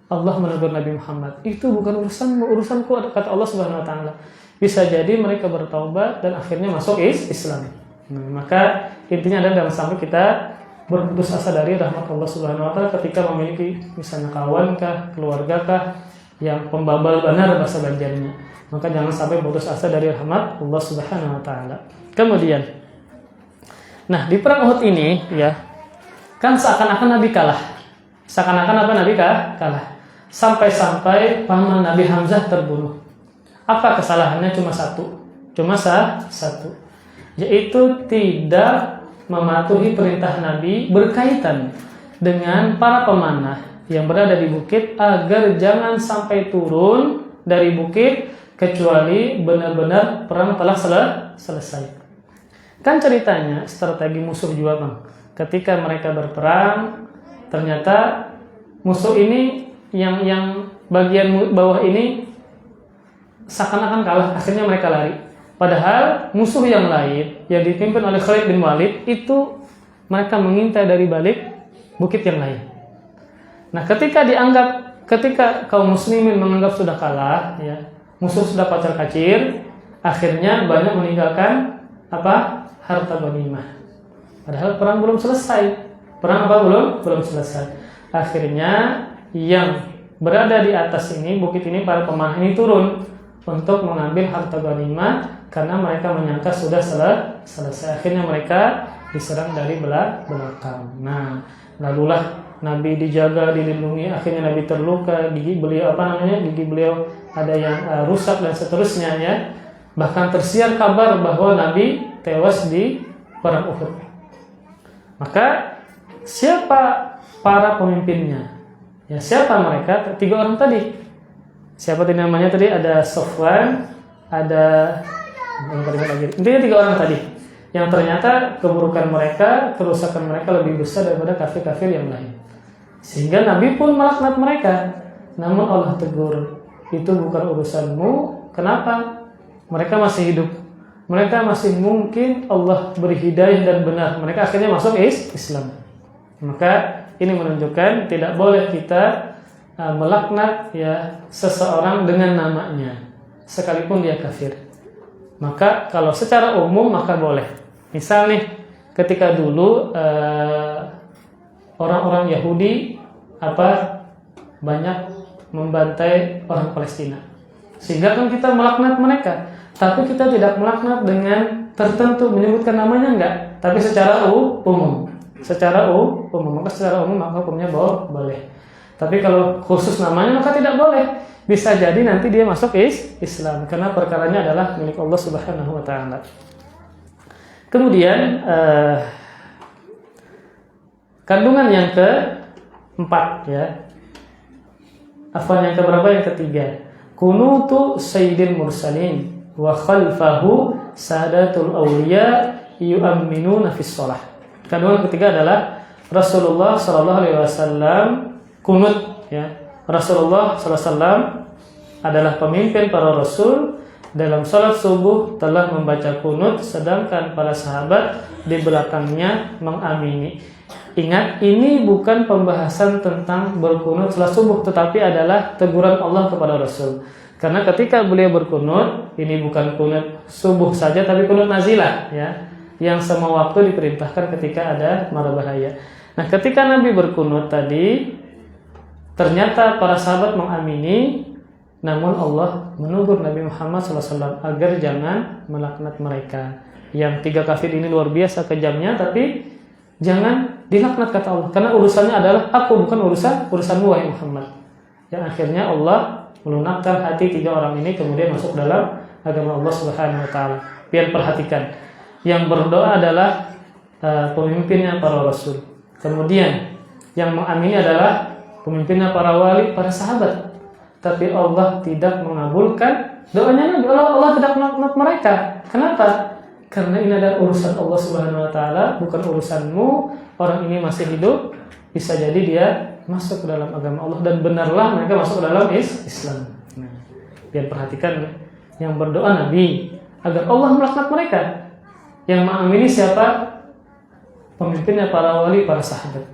Speaker 1: Allah menegur Nabi Muhammad, itu bukan urusanmu, urusanku, kata Allah Subhanahu wa taala. Bisa jadi mereka bertaubat dan akhirnya masuk Islam. Nah, maka intinya adalah jangan sampai kita berputus asa dari rahmat Allah Subhanahu wa taala ketika memiliki misalnya kawan kah, keluarga kah yang pembabal benar bahasa Banjarnya. Maka jangan sampai putus asa dari rahmat Allah Subhanahu wa taala. Kemudian, nah di perang Uhud ini ya, kan seakan-akan Nabi kalah. Seakan-akan apa? Nabi kalah. Sampai-sampai paman Nabi Hamzah terbunuh. Apa kesalahannya? Cuma satu, yaitu tidak mematuhi perintah Nabi berkaitan dengan para pemanah yang berada di bukit agar jangan sampai turun dari bukit kecuali benar-benar perang telah selesai. Kan ceritanya strategi musuh juga Bang. Ketika mereka berperang, ternyata musuh ini yang bagian bawah ini seakan-akan kalah, akhirnya mereka lari. Padahal musuh yang lain yang dipimpin oleh Khalid bin Walid itu mereka mengintai dari balik bukit yang lain. Nah, ketika kaum muslimin menganggap sudah kalah, ya, musuh sudah pacar-kacir, akhirnya banyak meninggalkan apa? Harta ghanimah. Padahal perang belum selesai. Perang apa belum selesai. Akhirnya yang berada di atas ini, bukit ini, para pemanah ini turun untuk mengambil harta ghanimah karena mereka menyangka sudah selesai. Akhirnya mereka diserang dari belakang. Nah, lalulah Nabi dijaga, dilindungi, akhirnya Nabi terluka, gigi beliau ada yang rusak dan seterusnya ya. Bahkan tersiar kabar bahwa Nabi tewas di perang Uhud. Maka siapa para pemimpinnya? Ya, siapa mereka? 3 orang tadi. Siapa tadi namanya tadi? Ada Sofwan, ada intinya 3 orang tadi yang ternyata keburukan mereka, kerusakan mereka lebih besar daripada kafir-kafir yang lain. Sehingga Nabi pun melaknat mereka. Namun Allah tegur, itu bukan urusanmu. Kenapa? Mereka masih hidup. Mereka masih mungkin Allah beri hidayah dan benar. Mereka akhirnya masuk Islam. Maka ini menunjukkan tidak boleh kita melaknat ya seseorang dengan namanya, sekalipun dia kafir. Maka kalau secara umum maka boleh. Misal nih, ketika dulu orang-orang Yahudi banyak membantai orang Palestina, sehingga kan kita melaknat mereka. Tapi kita tidak melaknat dengan tertentu, menyebutkan namanya enggak, tapi secara umum. Maka secara umum maka hukumnya boleh. Tapi kalau khusus namanya maka tidak boleh. Bisa jadi nanti dia masuk Islam karena perkaranya adalah milik Allah Subhanahu wa taala. Kemudian kandungan yang keempat ya. Yang keberapa? Yang ketiga. Kunutu sayyidil mursalin wa khalfahu sadatul awliya yu'minuna fis shalah. Kandungan ketiga adalah Rasulullah sallallahu alaihi wasallam kunut ya. Rasulullah sallallahu alaihi wasallam adalah pemimpin para rasul, dalam salat subuh telah membaca kunut sedangkan para sahabat di belakangnya mengamini. Ingat, ini bukan pembahasan tentang berkunut salat subuh, tetapi adalah teguran Allah kepada Rasul. Karena ketika beliau berkunut, ini bukan kunut subuh saja, tapi kunut nazilah, ya, yang semua waktu diperintahkan ketika ada mara bahaya. Nah, ketika Nabi berkunut tadi, Ternyata para sahabat mengamini, namun Allah menegur Nabi Muhammad SAW agar jangan melaknat mereka. Yang 3 kafir ini luar biasa kejamnya, tapi jangan dilaknat kata Allah, karena urusannya adalah aku, bukan urusanmu wahai Muhammad. Yang akhirnya Allah melunakkan hati 3 orang ini, kemudian masuk dalam agama Allah Subhanahu wa taala. Pian perhatikan, yang berdoa adalah pemimpinnya para rasul. Kemudian yang mengamini adalah pemimpinnya para wali, para sahabat. Tapi Allah tidak mengabulkan doanya Nabi. Allah tidak melaknat mereka. Kenapa? Karena ini adalah urusan Allah Subhanahu wa taala, bukan urusanmu. Orang ini masih hidup, bisa jadi dia masuk ke dalam agama Allah, dan benarlah mereka masuk ke dalam Islam. Nah, biar perhatikan, yang berdoa Nabi agar Allah melaknat mereka. Yang mengamini siapa? Pemimpinnya para wali, para sahabat.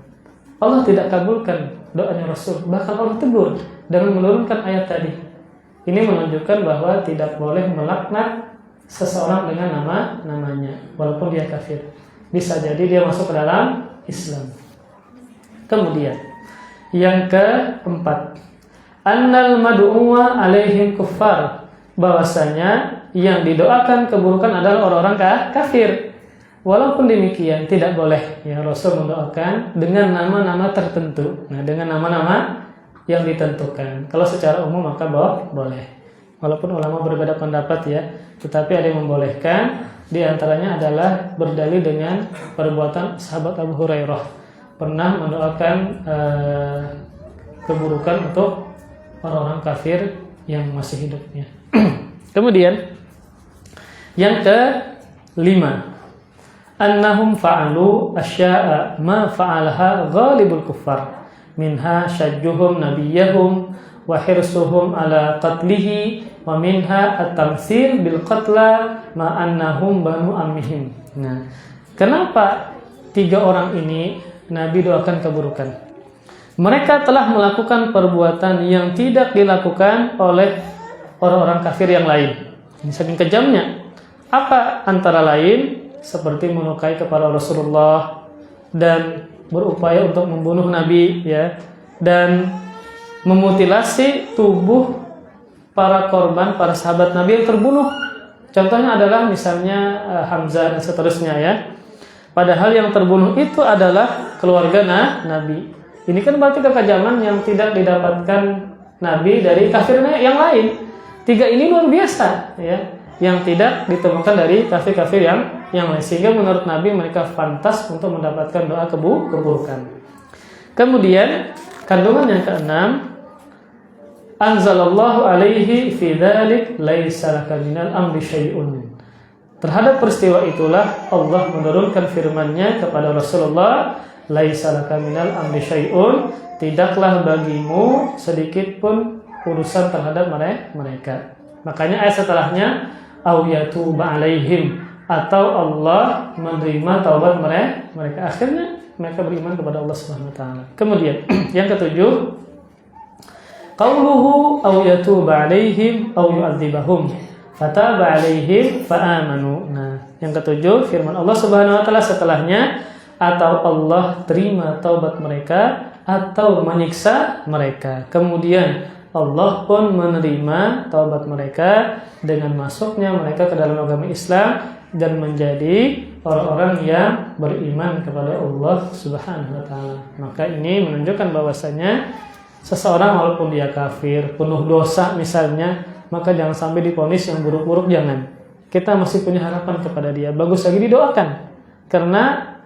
Speaker 1: Allah tidak kabulkan doanya Rasul, bahkan Allah tegur dengan menurunkan ayat tadi. Ini menunjukkan bahwa tidak boleh melaknat seseorang dengan namanya, walaupun dia kafir. Bisa jadi dia masuk ke dalam Islam. Kemudian yang keempat, annal mad'uwa alaihim kuffar, bahwasanya yang didoakan keburukan adalah orang-orang kafir. Walaupun demikian, tidak boleh ya Rasul mendoakan dengan nama-nama tertentu. Nah, dengan nama-nama yang ditentukan. Kalau secara umum maka boleh. Walaupun ulama berbeda pendapat ya, tetapi ada yang membolehkan. Di antaranya adalah berdalil dengan perbuatan sahabat Abu Hurairah, pernah mendoakan keburukan untuk orang-orang kafir yang masih hidupnya. Kemudian yang kelima, annahum fa'alu asya'a ma fa'alaha ghalibul kuffar, minha syajjuhum nabiyyahum wa hirsuhum ala qatlihi, wa minha at-tamtsil bil qatla ma annahum banu ammihim. Nah, kenapa 3 orang ini Nabi doakan keburukan? Mereka telah melakukan perbuatan yang tidak dilakukan oleh orang-orang kafir yang lain. Ini saking kejamnya. Apa antara lain? Seperti melukai kepala Rasulullah dan berupaya untuk membunuh Nabi ya, dan memutilasi tubuh para korban, para sahabat Nabi yang terbunuh. Contohnya adalah misalnya Hamzah dan seterusnya ya. Padahal yang terbunuh itu adalah keluarga Nabi. Ini kan berarti kekejaman yang tidak didapatkan Nabi dari kafirnya yang lain. 3 ini luar biasa ya, yang tidak ditemukan dari kafir-kafir yang lain. Sehingga menurut Nabi mereka pantas untuk mendapatkan doa keburukan. Kemudian kandungan yang keenam, anzalallahu alaihi fi dzalik laisa laka minal amri syai'un. Terhadap peristiwa itulah Allah menurunkan firman-Nya kepada Rasulullah, laisa laka minal amri syai'un, tidaklah bagimu sedikit pun urusan terhadap mereka. Makanya ayat setelahnya au yatuba alaihim, atau Allah menerima taubat mereka. Akhirnya mereka beriman kepada Allah Subhanahu wa taala. Kemudian yang ketujuh, qauluhu aw yatuba alaihim aw yu'adzibahum fataba alaihim faamanu. Nah, yang ketujuh firman Allah Subhanahu wa taala setelahnya, atau Allah terima taubat mereka atau menyiksa mereka. Kemudian Allah pun menerima taubat mereka dengan masuknya mereka ke dalam agama Islam dan menjadi orang-orang yang beriman kepada Allah Subhanahu wa taala. Maka ini menunjukkan bahwasanya seseorang walaupun dia kafir, penuh dosa misalnya, maka jangan sampai divonis yang buruk-buruk, jangan. Kita masih punya harapan kepada dia. Bagus lagi didoakan. Karena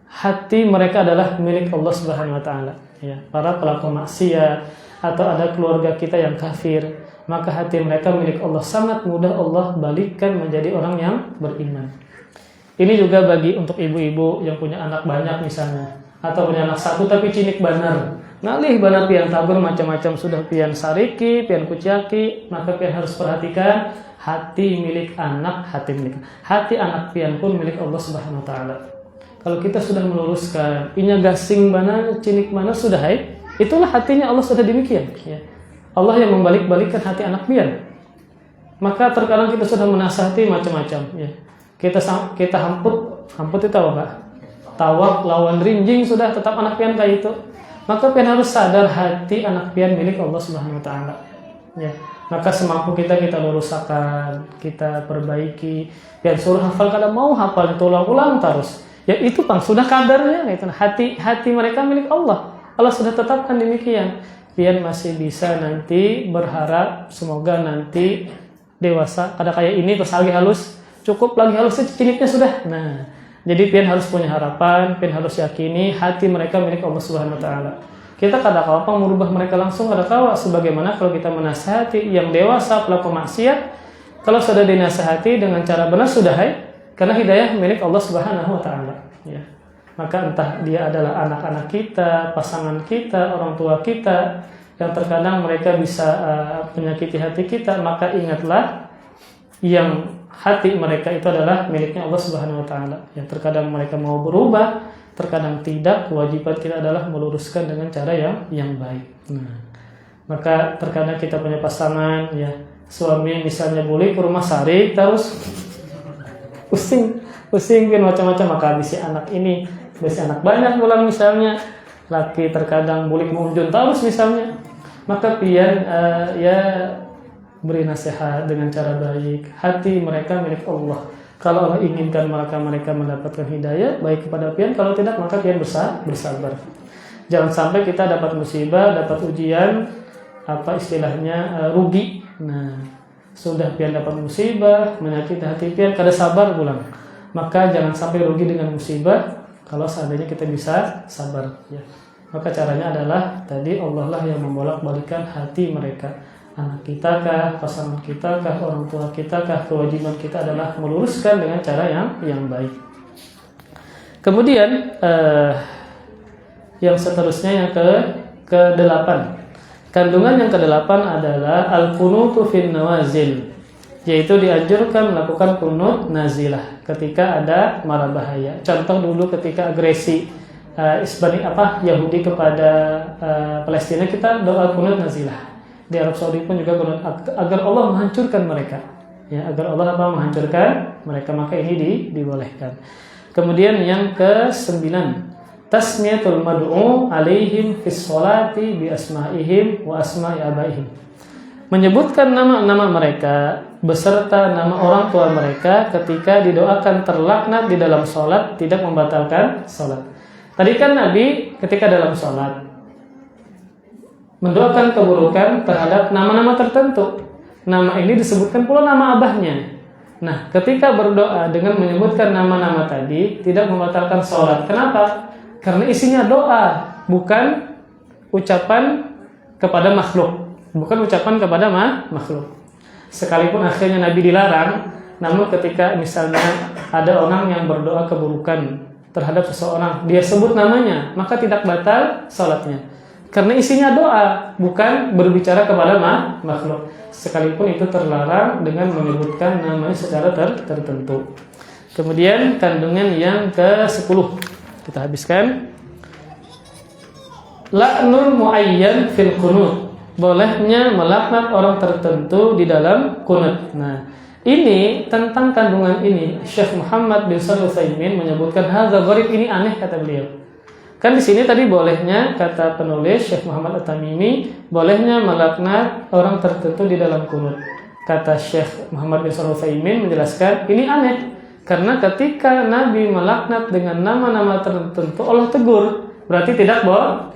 Speaker 1: hati mereka adalah milik Allah Subhanahu wa taala, ya. Para pelaku maksiat atau ada keluarga kita yang kafir, maka hati mereka milik Allah. Sangat mudah Allah balikkan menjadi orang yang beriman. Ini juga bagi untuk ibu-ibu yang punya anak banyak misalnya, atau punya anak satu tapi cinik banar. Ngalih banar pian tabur macam-macam, sudah pian sariki, pian kuciaki, maka pian harus perhatikan hati milik anak, hati anak pian pun milik Allah Subhanahu wa taala. Kalau kita sudah meluruskan, inya gasing banar, cinik banar sudah itulah hatinya Allah sudah demikian ya. Allah yang membalik-balikkan hati anak pian. Maka terkadang kita sudah menasihati macam-macam ya. Kita hamput itu apa Pak? Tawak lawan rinjing sudah tetap anak pian kayak itu. maka pian harus sadar hati anak pian milik Allah Subhanahu wa taala. Ya. Maka semampu kita luruskan, kita perbaiki. Pian suruh hafal kada mau hafal itu ulang-ulang terus. Ya itu pang sudah kadarnya itu hati mereka milik Allah. Allah sudah tetapkan demikian. Pian masih bisa nanti berharap semoga nanti dewasa ada kayak ini terus lagi halus, cukup lagi halus cincitnya sudah. Nah, jadi pian harus punya harapan, pian harus yakini hati mereka milik Allah Subhanahu wa taala. Kita kada apa merubah mereka langsung, kada kawa sebagaimana kalau kita menasihati yang dewasa pelaku maksiat, kalau sudah dinasihati dengan cara benar sudah karena hidayah milik Allah Subhanahu wa taala, ya. Maka entah dia adalah anak-anak kita, pasangan kita, orang tua kita yang terkadang mereka bisa menyakiti hati kita, maka ingatlah yang hati mereka itu adalah miliknya Allah Subhanahu wa taala. Yang terkadang mereka mau berubah, terkadang tidak, kewajiban kita adalah meluruskan dengan cara yang baik. Nah, maka terkadang kita punya pasangan, ya suami misalnya boleh ke rumah sari terus pusing kan macam-macam, maka habisi anak ini, habisi anak banyak pulang misalnya, laki terkadang boleh mengunjung terus misalnya, maka pian ya beri nasihat dengan cara baik. Hati mereka milik Allah. Kalau Allah inginkan mereka mendapatkan hidayah, baik kepada pian. Kalau tidak, maka pian bersabar. Jangan sampai kita dapat musibah, dapat ujian, apa istilahnya rugi. Nah, sudah pian dapat musibah, menyakiti hati pian, kada sabar pulang. Maka jangan sampai rugi dengan musibah. Kalau seandainya kita bisa sabar, ya. Maka caranya adalah tadi Allah lah yang membolak-balikan hati mereka. Anak kita kah, pasangan kita kah, orang tua kita kah, kewajiban kita adalah meluruskan dengan cara yang baik. Kemudian yang seterusnya yang ke-8. Kandungan yang ke-8 adalah al-qunutu fin nawazil, yaitu dianjurkan melakukan kunut nazilah ketika ada mara bahaya. Contoh dulu ketika agresi Yahudi kepada Palestina, kita doa kunut nazilah. Di Arab Saudi pun juga agar Allah menghancurkan mereka, ya, agar Allah menghancurkan mereka, maka ini dibolehkan. Kemudian yang ke-9, tasmiyatul mad'u alaihim fis sholati bi asma'ihim wa asma'i abaihim, menyebutkan nama-nama mereka beserta nama orang tua mereka ketika didoakan terlaknat di dalam sholat, tidak membatalkan sholat. Tadi kan Nabi ketika dalam sholat mendoakan keburukan terhadap nama-nama tertentu. Nama ini disebutkan pula nama abahnya. Nah, ketika berdoa dengan menyebutkan nama-nama tadi tidak membatalkan sholat. Kenapa? Karena isinya doa, bukan ucapan kepada makhluk, bukan ucapan kepada makhluk. Sekalipun akhirnya Nabi dilarang, namun ketika misalnya ada orang yang berdoa keburukan terhadap seseorang, dia sebut namanya, maka tidak batal sholatnya. Karena isinya doa, bukan berbicara kepada makhluk. Sekalipun itu terlarang dengan menyebutkan namanya secara tertentu. Kemudian kandungan yang ke-10 kita habiskan. La'nul muayyan fil qunut, bolehnya melaknat orang tertentu di dalam kunut. Nah, ini tentang kandungan ini Syekh Muhammad bin Shalih Al-Utsaimin menyebutkan hadza gharib, ini aneh kata beliau. Kan di sini tadi bolehnya, kata penulis Syekh Muhammad At-Tamimi, bolehnya melaknat orang tertentu di dalam kunut. Kata Syekh Muhammad bin Shalih Al-Utsaimin menjelaskan, ini aneh karena ketika Nabi melaknat dengan nama-nama tertentu Allah tegur, berarti tidak boleh.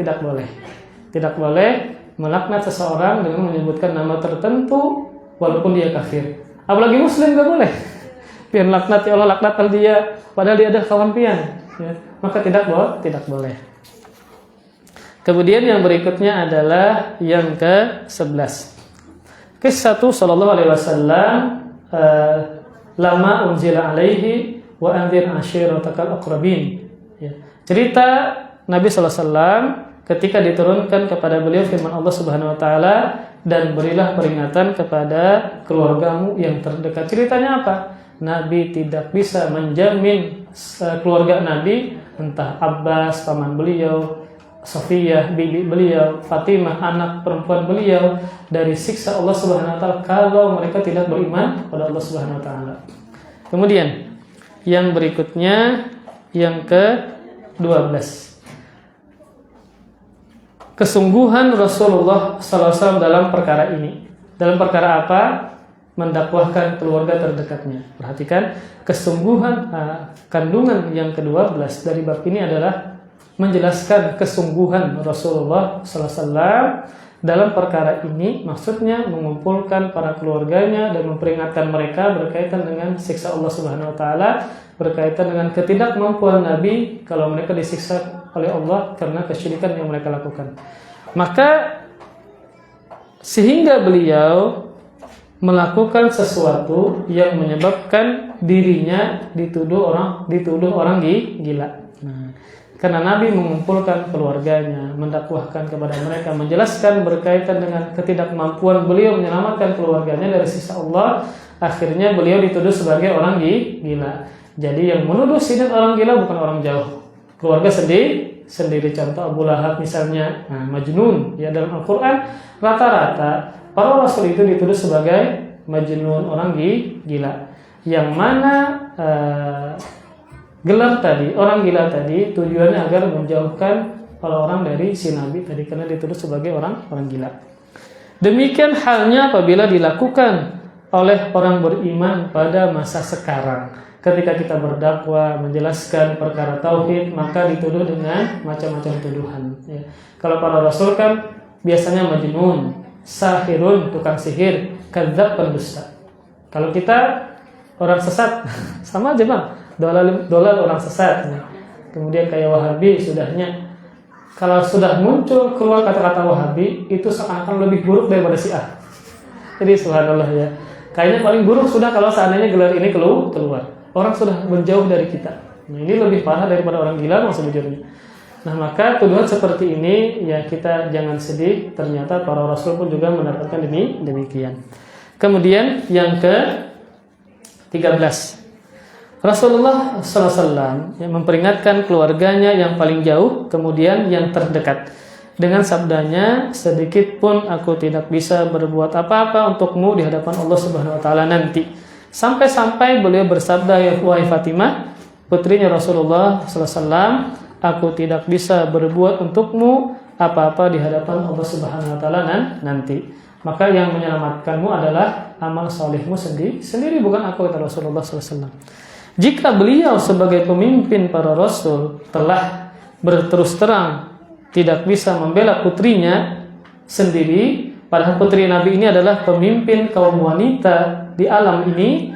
Speaker 1: Tidak boleh melaknat seseorang dengan menyebutkan nama tertentu walaupun dia kafir. Apalagi muslim gak boleh. Pian laknat ya Allah, laknat dia padahal dia ada kawan pian. Ya, maka tidak boleh. Kemudian yang berikutnya adalah yang ke-11. Kisah sallallahu alaihi wasallam lama unzila alaihi wa anzir ashiratakal aqrabin. Ya. Cerita Nabi sallallahu alaihi wasallam ketika diturunkan kepada beliau firman Allah Subhanahu wa taala, dan berilah peringatan kepada keluargamu yang terdekat. Ceritanya apa? Nabi tidak bisa menjamin keluarga Nabi, entah Abbas, paman beliau, Safiyah, bibi beliau, Fatimah, anak perempuan beliau, dari siksa Allah Subhanahu wa taala kalau mereka tidak beriman kepada Allah Subhanahu wa taala. Kemudian yang berikutnya yang ke-12. kesungguhan Rasulullah SAW dalam perkara ini. Dalam perkara apa? Mendakwahkan keluarga terdekatnya. Perhatikan, kesungguhan kandungan yang ke-12 dari bab ini adalah menjelaskan kesungguhan Rasulullah SAW dalam perkara ini, maksudnya mengumpulkan para keluarganya dan memperingatkan mereka berkaitan dengan siksa Allah Subhanahu wa taala, berkaitan dengan ketidakmampuan Nabi kalau mereka disiksa oleh Allah karena kesyirikan yang mereka lakukan. Maka sehingga beliau melakukan sesuatu yang menyebabkan dirinya dituduh orang gila. Karena Nabi mengumpulkan keluarganya, mendakwahkan kepada mereka, menjelaskan berkaitan dengan ketidakmampuan beliau menyelamatkan keluarganya dari siksa Allah, akhirnya beliau dituduh sebagai orang gila. Jadi yang menuduh sini orang gila bukan orang jauh, keluarga sendiri. Contoh Abu Lahab misalnya, majnun. Ya, dalam Al-Quran rata-rata para rasul itu dituduh sebagai majnun, orang gila. Yang mana gelar tadi, orang gila tadi, tujuannya agar menjauhkan orang dari si Nabi tadi, karena dituduh sebagai orang gila. Demikian halnya apabila dilakukan oleh orang beriman pada masa sekarang. Ketika kita berdakwah, menjelaskan perkara tauhid, maka dituduh dengan macam-macam tuduhan. Ya. Kalau para rasul kan biasanya majnun, sahirun, tukang sihir, kadzab, pendusta. Kalau kita orang sesat, sama aja bang. Dolal orang sesat. Kemudian kayak Wahabi sudahnya. Kalau sudah muncul keluar kata-kata Wahabi, itu seakan-akan lebih buruk daripada Syiah. Jadi subhanallah ya. Kayaknya paling buruk sudah kalau seandainya gelar ini keluar. Orang sudah menjauh dari kita. Nah, ini lebih parah daripada orang gila maksudnya. Nah, maka tuduhan seperti ini ya kita jangan sedih. Ternyata para rasul pun juga mendapatkan demikian. Kemudian yang ke-13. Rasulullah SAW yang memperingatkan keluarganya yang paling jauh, kemudian yang terdekat, dengan sabdanya, sedikit pun aku tidak bisa berbuat apa-apa untukmu di hadapan Allah Subhanahu Wa Taala nanti. Sampai-sampai beliau bersabda, ya wahai Fatimah, putrinya Rasulullah SAW, aku tidak bisa berbuat untukmu apa-apa di hadapan Allah Subhanahu Wa Taala nanti. Maka yang menyelamatkanmu adalah amal solehmu sendiri, bukan aku, kata Rasulullah SAW. Jika beliau sebagai pemimpin para rasul telah berterus terang tidak bisa membela putrinya sendiri, padahal putri Nabi ini adalah pemimpin kaum wanita di alam ini,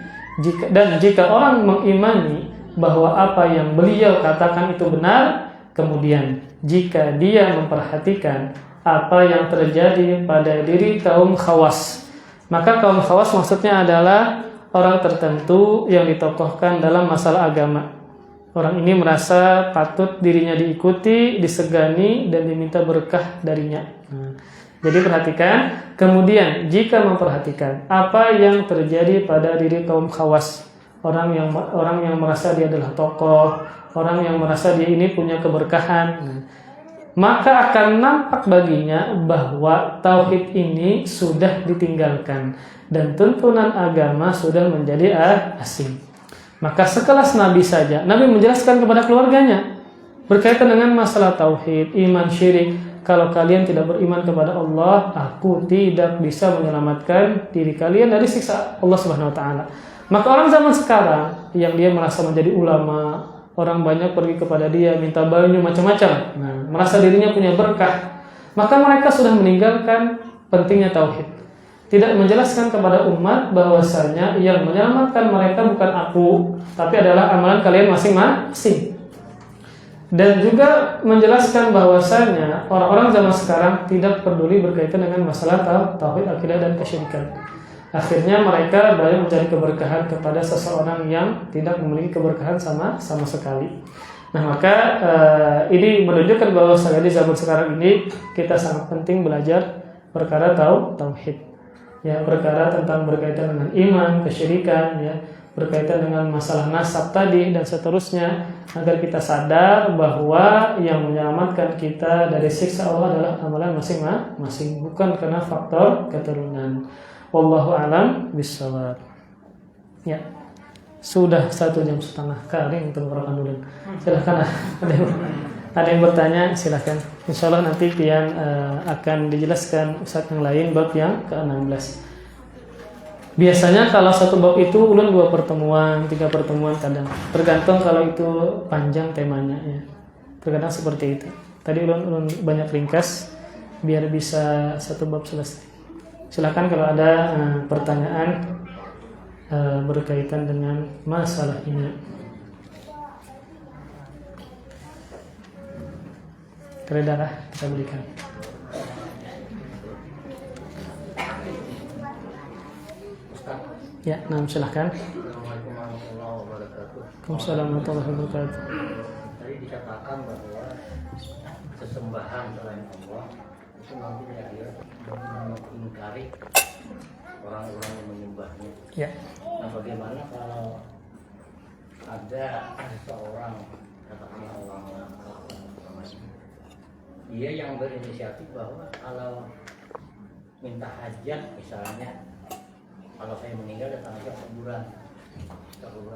Speaker 1: jika orang mengimani bahwa apa yang beliau katakan itu benar, kemudian jika dia memperhatikan apa yang terjadi pada diri kaum khawas, maka kaum khawas maksudnya adalah orang tertentu yang ditokohkan dalam masalah agama. Orang ini merasa patut dirinya diikuti, disegani, dan diminta berkah darinya. Jadi perhatikan, kemudian jika memperhatikan apa yang terjadi pada diri kaum khawas, orang yang merasa dia adalah tokoh, orang yang merasa dia ini punya keberkahan, maka akan nampak baginya bahwa tauhid ini sudah ditinggalkan dan tuntunan agama sudah menjadi asing. Maka sekelas Nabi saja, Nabi menjelaskan kepada keluarganya berkaitan dengan masalah tauhid, iman, syirik. Kalau kalian tidak beriman kepada Allah, aku tidak bisa menyelamatkan diri kalian dari siksa Allah Subhanahu Wa Taala. Maka orang zaman sekarang yang dia merasa menjadi ulama, orang banyak pergi kepada dia, minta banyu macam-macam, merasa dirinya punya berkah, maka mereka sudah meninggalkan pentingnya tauhid. Tidak menjelaskan kepada umat bahwasanya yang menyelamatkan mereka bukan aku, tapi adalah amalan kalian masing-masing. Dan juga menjelaskan bahwasanya orang-orang zaman sekarang tidak peduli berkaitan dengan masalah tauhid, akidah, dan kesyirikan. Akhirnya mereka banyak mencari keberkahan kepada seseorang yang tidak memiliki keberkahan sama sekali. Nah, maka ini menunjukkan bahwa di zaman sekarang ini kita sangat penting belajar perkara tauhid. Ya, perkara tentang berkaitan dengan iman, kesyirikan, ya, berkaitan dengan masalah nasab tadi dan seterusnya, agar kita sadar bahwa yang menyelamatkan kita dari siksa Allah adalah amalan masing-masing, bukan karena faktor keturunan. Wallahu a'lam bishawab. Ya, sudah 1 jam setengah kali untuk tenggorokan dulu. Silahkan ada. Ada yang bertanya, silakan. Insya Allah nanti pian akan dijelaskan Ustadz yang lain bab yang ke-16. Biasanya kalau satu bab itu ulun 2 pertemuan, 3 pertemuan kadang. Tergantung kalau itu panjang temanya ya. Terkadang seperti itu. Tadi ulun banyak ringkas biar bisa satu bab selesai. Silakan kalau ada pertanyaan berkaitan dengan masalah ini. Darah kita berikan. Ya, silakan.
Speaker 3: Assalamualaikum warahmatullahi wabarakatuh.
Speaker 1: Waalaikumsalam warahmatullahi wabarakatuh.
Speaker 3: Tadi dikatakan bahwa sesembahan selain Allah itu nanti dia mengingkari orang-orang yang menyembahnya.
Speaker 1: Ya.
Speaker 3: Nah, bagaimana kalau ada seseorang, katakanlah orang dia yang berinisiatif bahwa kalau minta hajat misalnya, kalau saya meninggal datang aja ke kuburan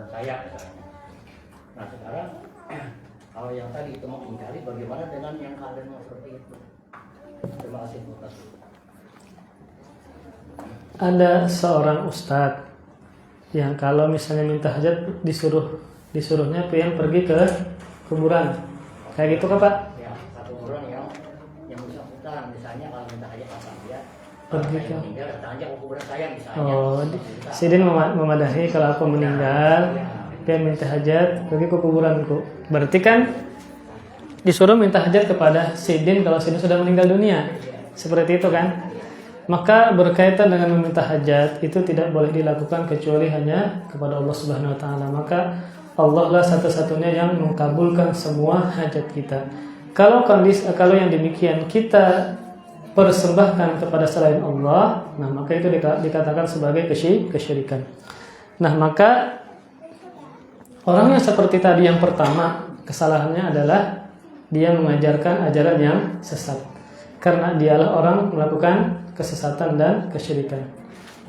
Speaker 3: saya misalnya. Nah sekarang kalau yang tadi itu mengingkari, bagaimana dengan yang kalian seperti itu? Terima kasih Bu.
Speaker 1: Ada seorang ustadz yang kalau misalnya minta hajat disuruhnya pengen pergi ke kuburan, kayak gitu kan Pak?
Speaker 3: Ya, satu kuburan yang bersangkutan misalnya kalau minta hajat apa dia
Speaker 1: Pergi ke
Speaker 3: meninggal datang aja ke kuburan saya misalnya.
Speaker 1: Oh, Sidin memadahi kalau aku meninggal pengen minta hajat pergi ke kuburanku. Berarti kan disuruh minta hajat kepada Sidin kalau Sidin sudah meninggal dunia. Seperti itu kan? Maka berkaitan dengan meminta hajat itu tidak boleh dilakukan kecuali hanya kepada Allah Subhanahu wa taala. Maka Allah lah satu-satunya yang mengabulkan semua hajat kita. Kalau yang demikian kita persembahkan kepada selain Allah, nah maka itu dikatakan sebagai kesyirikan. Nah, maka orang yang seperti tadi yang pertama, kesalahannya adalah dia mengajarkan ajaran yang sesat. Karena dialah orang melakukan kesesatan dan kesyirikan.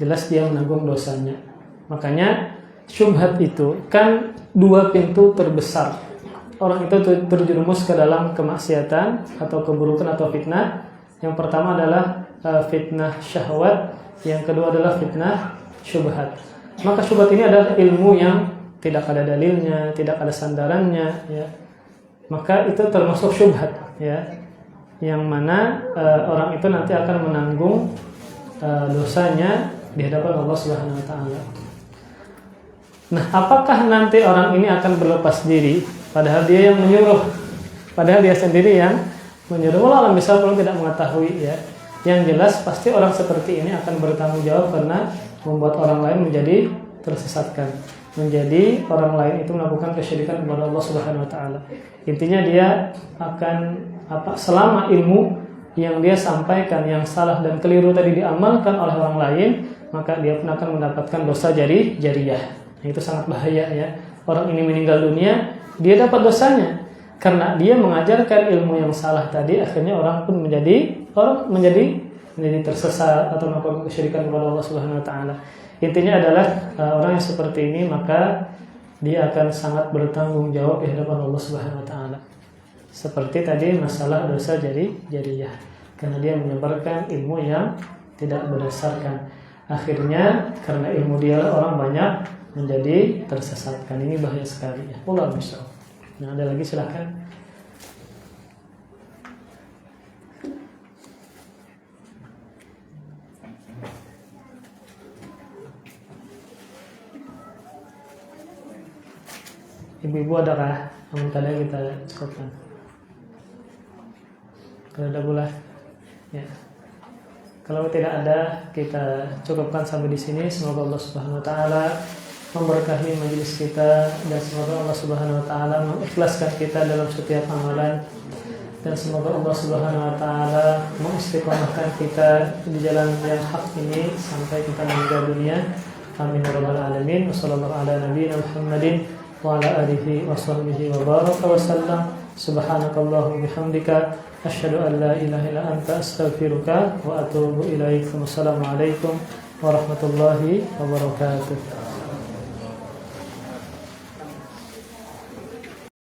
Speaker 1: Jelas dia menanggung dosanya. Makanya syubhat itu kan 2 pintu terbesar. Orang itu terjerumus ke dalam kemaksiatan atau keburukan atau fitnah. Yang pertama adalah fitnah syahwat, yang kedua adalah fitnah syubhat. Maka syubhat ini adalah ilmu yang tidak ada dalilnya, tidak ada sandarannya, ya. Maka itu termasuk syubhat, ya. Yang mana orang itu nanti akan menanggung dosanya di hadapan Allah Subhanahu wa taala. Nah, apakah nanti orang ini akan berlepas diri padahal dia yang menyuruh? Padahal dia sendiri yang menyuruh. Allah misal belum tidak mengetahui, ya. Yang jelas pasti orang seperti ini akan bertanggung jawab karena membuat orang lain menjadi tersesatkan, menjadi orang lain itu melakukan kesyirikan kepada Allah Subhanahu wa taala. Intinya dia akan selama ilmu yang dia sampaikan yang salah dan keliru tadi diamalkan oleh orang lain, maka dia pun akan mendapatkan dosa jariyah. Nah, itu sangat bahaya, ya. Orang ini meninggal dunia, dia dapat dosanya karena dia mengajarkan ilmu yang salah tadi, akhirnya orang pun menjadi tersesat atau melakukan kesyirikan kepada Allah Subhanahu wa taala. Intinya adalah orang yang seperti ini maka dia akan sangat bertanggung jawab di hadapan Allah Subhanahu wa taala. Seperti tadi masalah dosa jariyah, karena dia menyebarkan ilmu yang tidak berdasarkan. Akhirnya karena ilmu dia orang banyak menjadi tersesatkan. Ini bahaya sekali, ya. Allah misal. Nah, ada lagi silakan. Ibu-ibu adakah? Namun kadang kita cukupkan. Kalau ada pula, ya. Kalau tidak ada, kita cukupkan sampai di sini. Semoga Allah Subhanahu wa taala memberkahi majelis kita dan semoga Allah Subhanahu wa taala mengikhlaskan kita dalam setiap amalan dan semoga Allah Subhanahu wa taala mengistiqomahkan kita di jalan yang hak ini sampai kita meninggal dunia. Amin ya rabbal alamin. Wassallallahu ala nabiyina Muhammadin wa ala alihi wa sahbihi wa baraka wa sallam. Subhanakallahumma bihamdika asyhadu an la ilaha illa anta astaghfiruka wa atubu ilaik. Wassalamualaikum warahmatullahi wabarakatuh.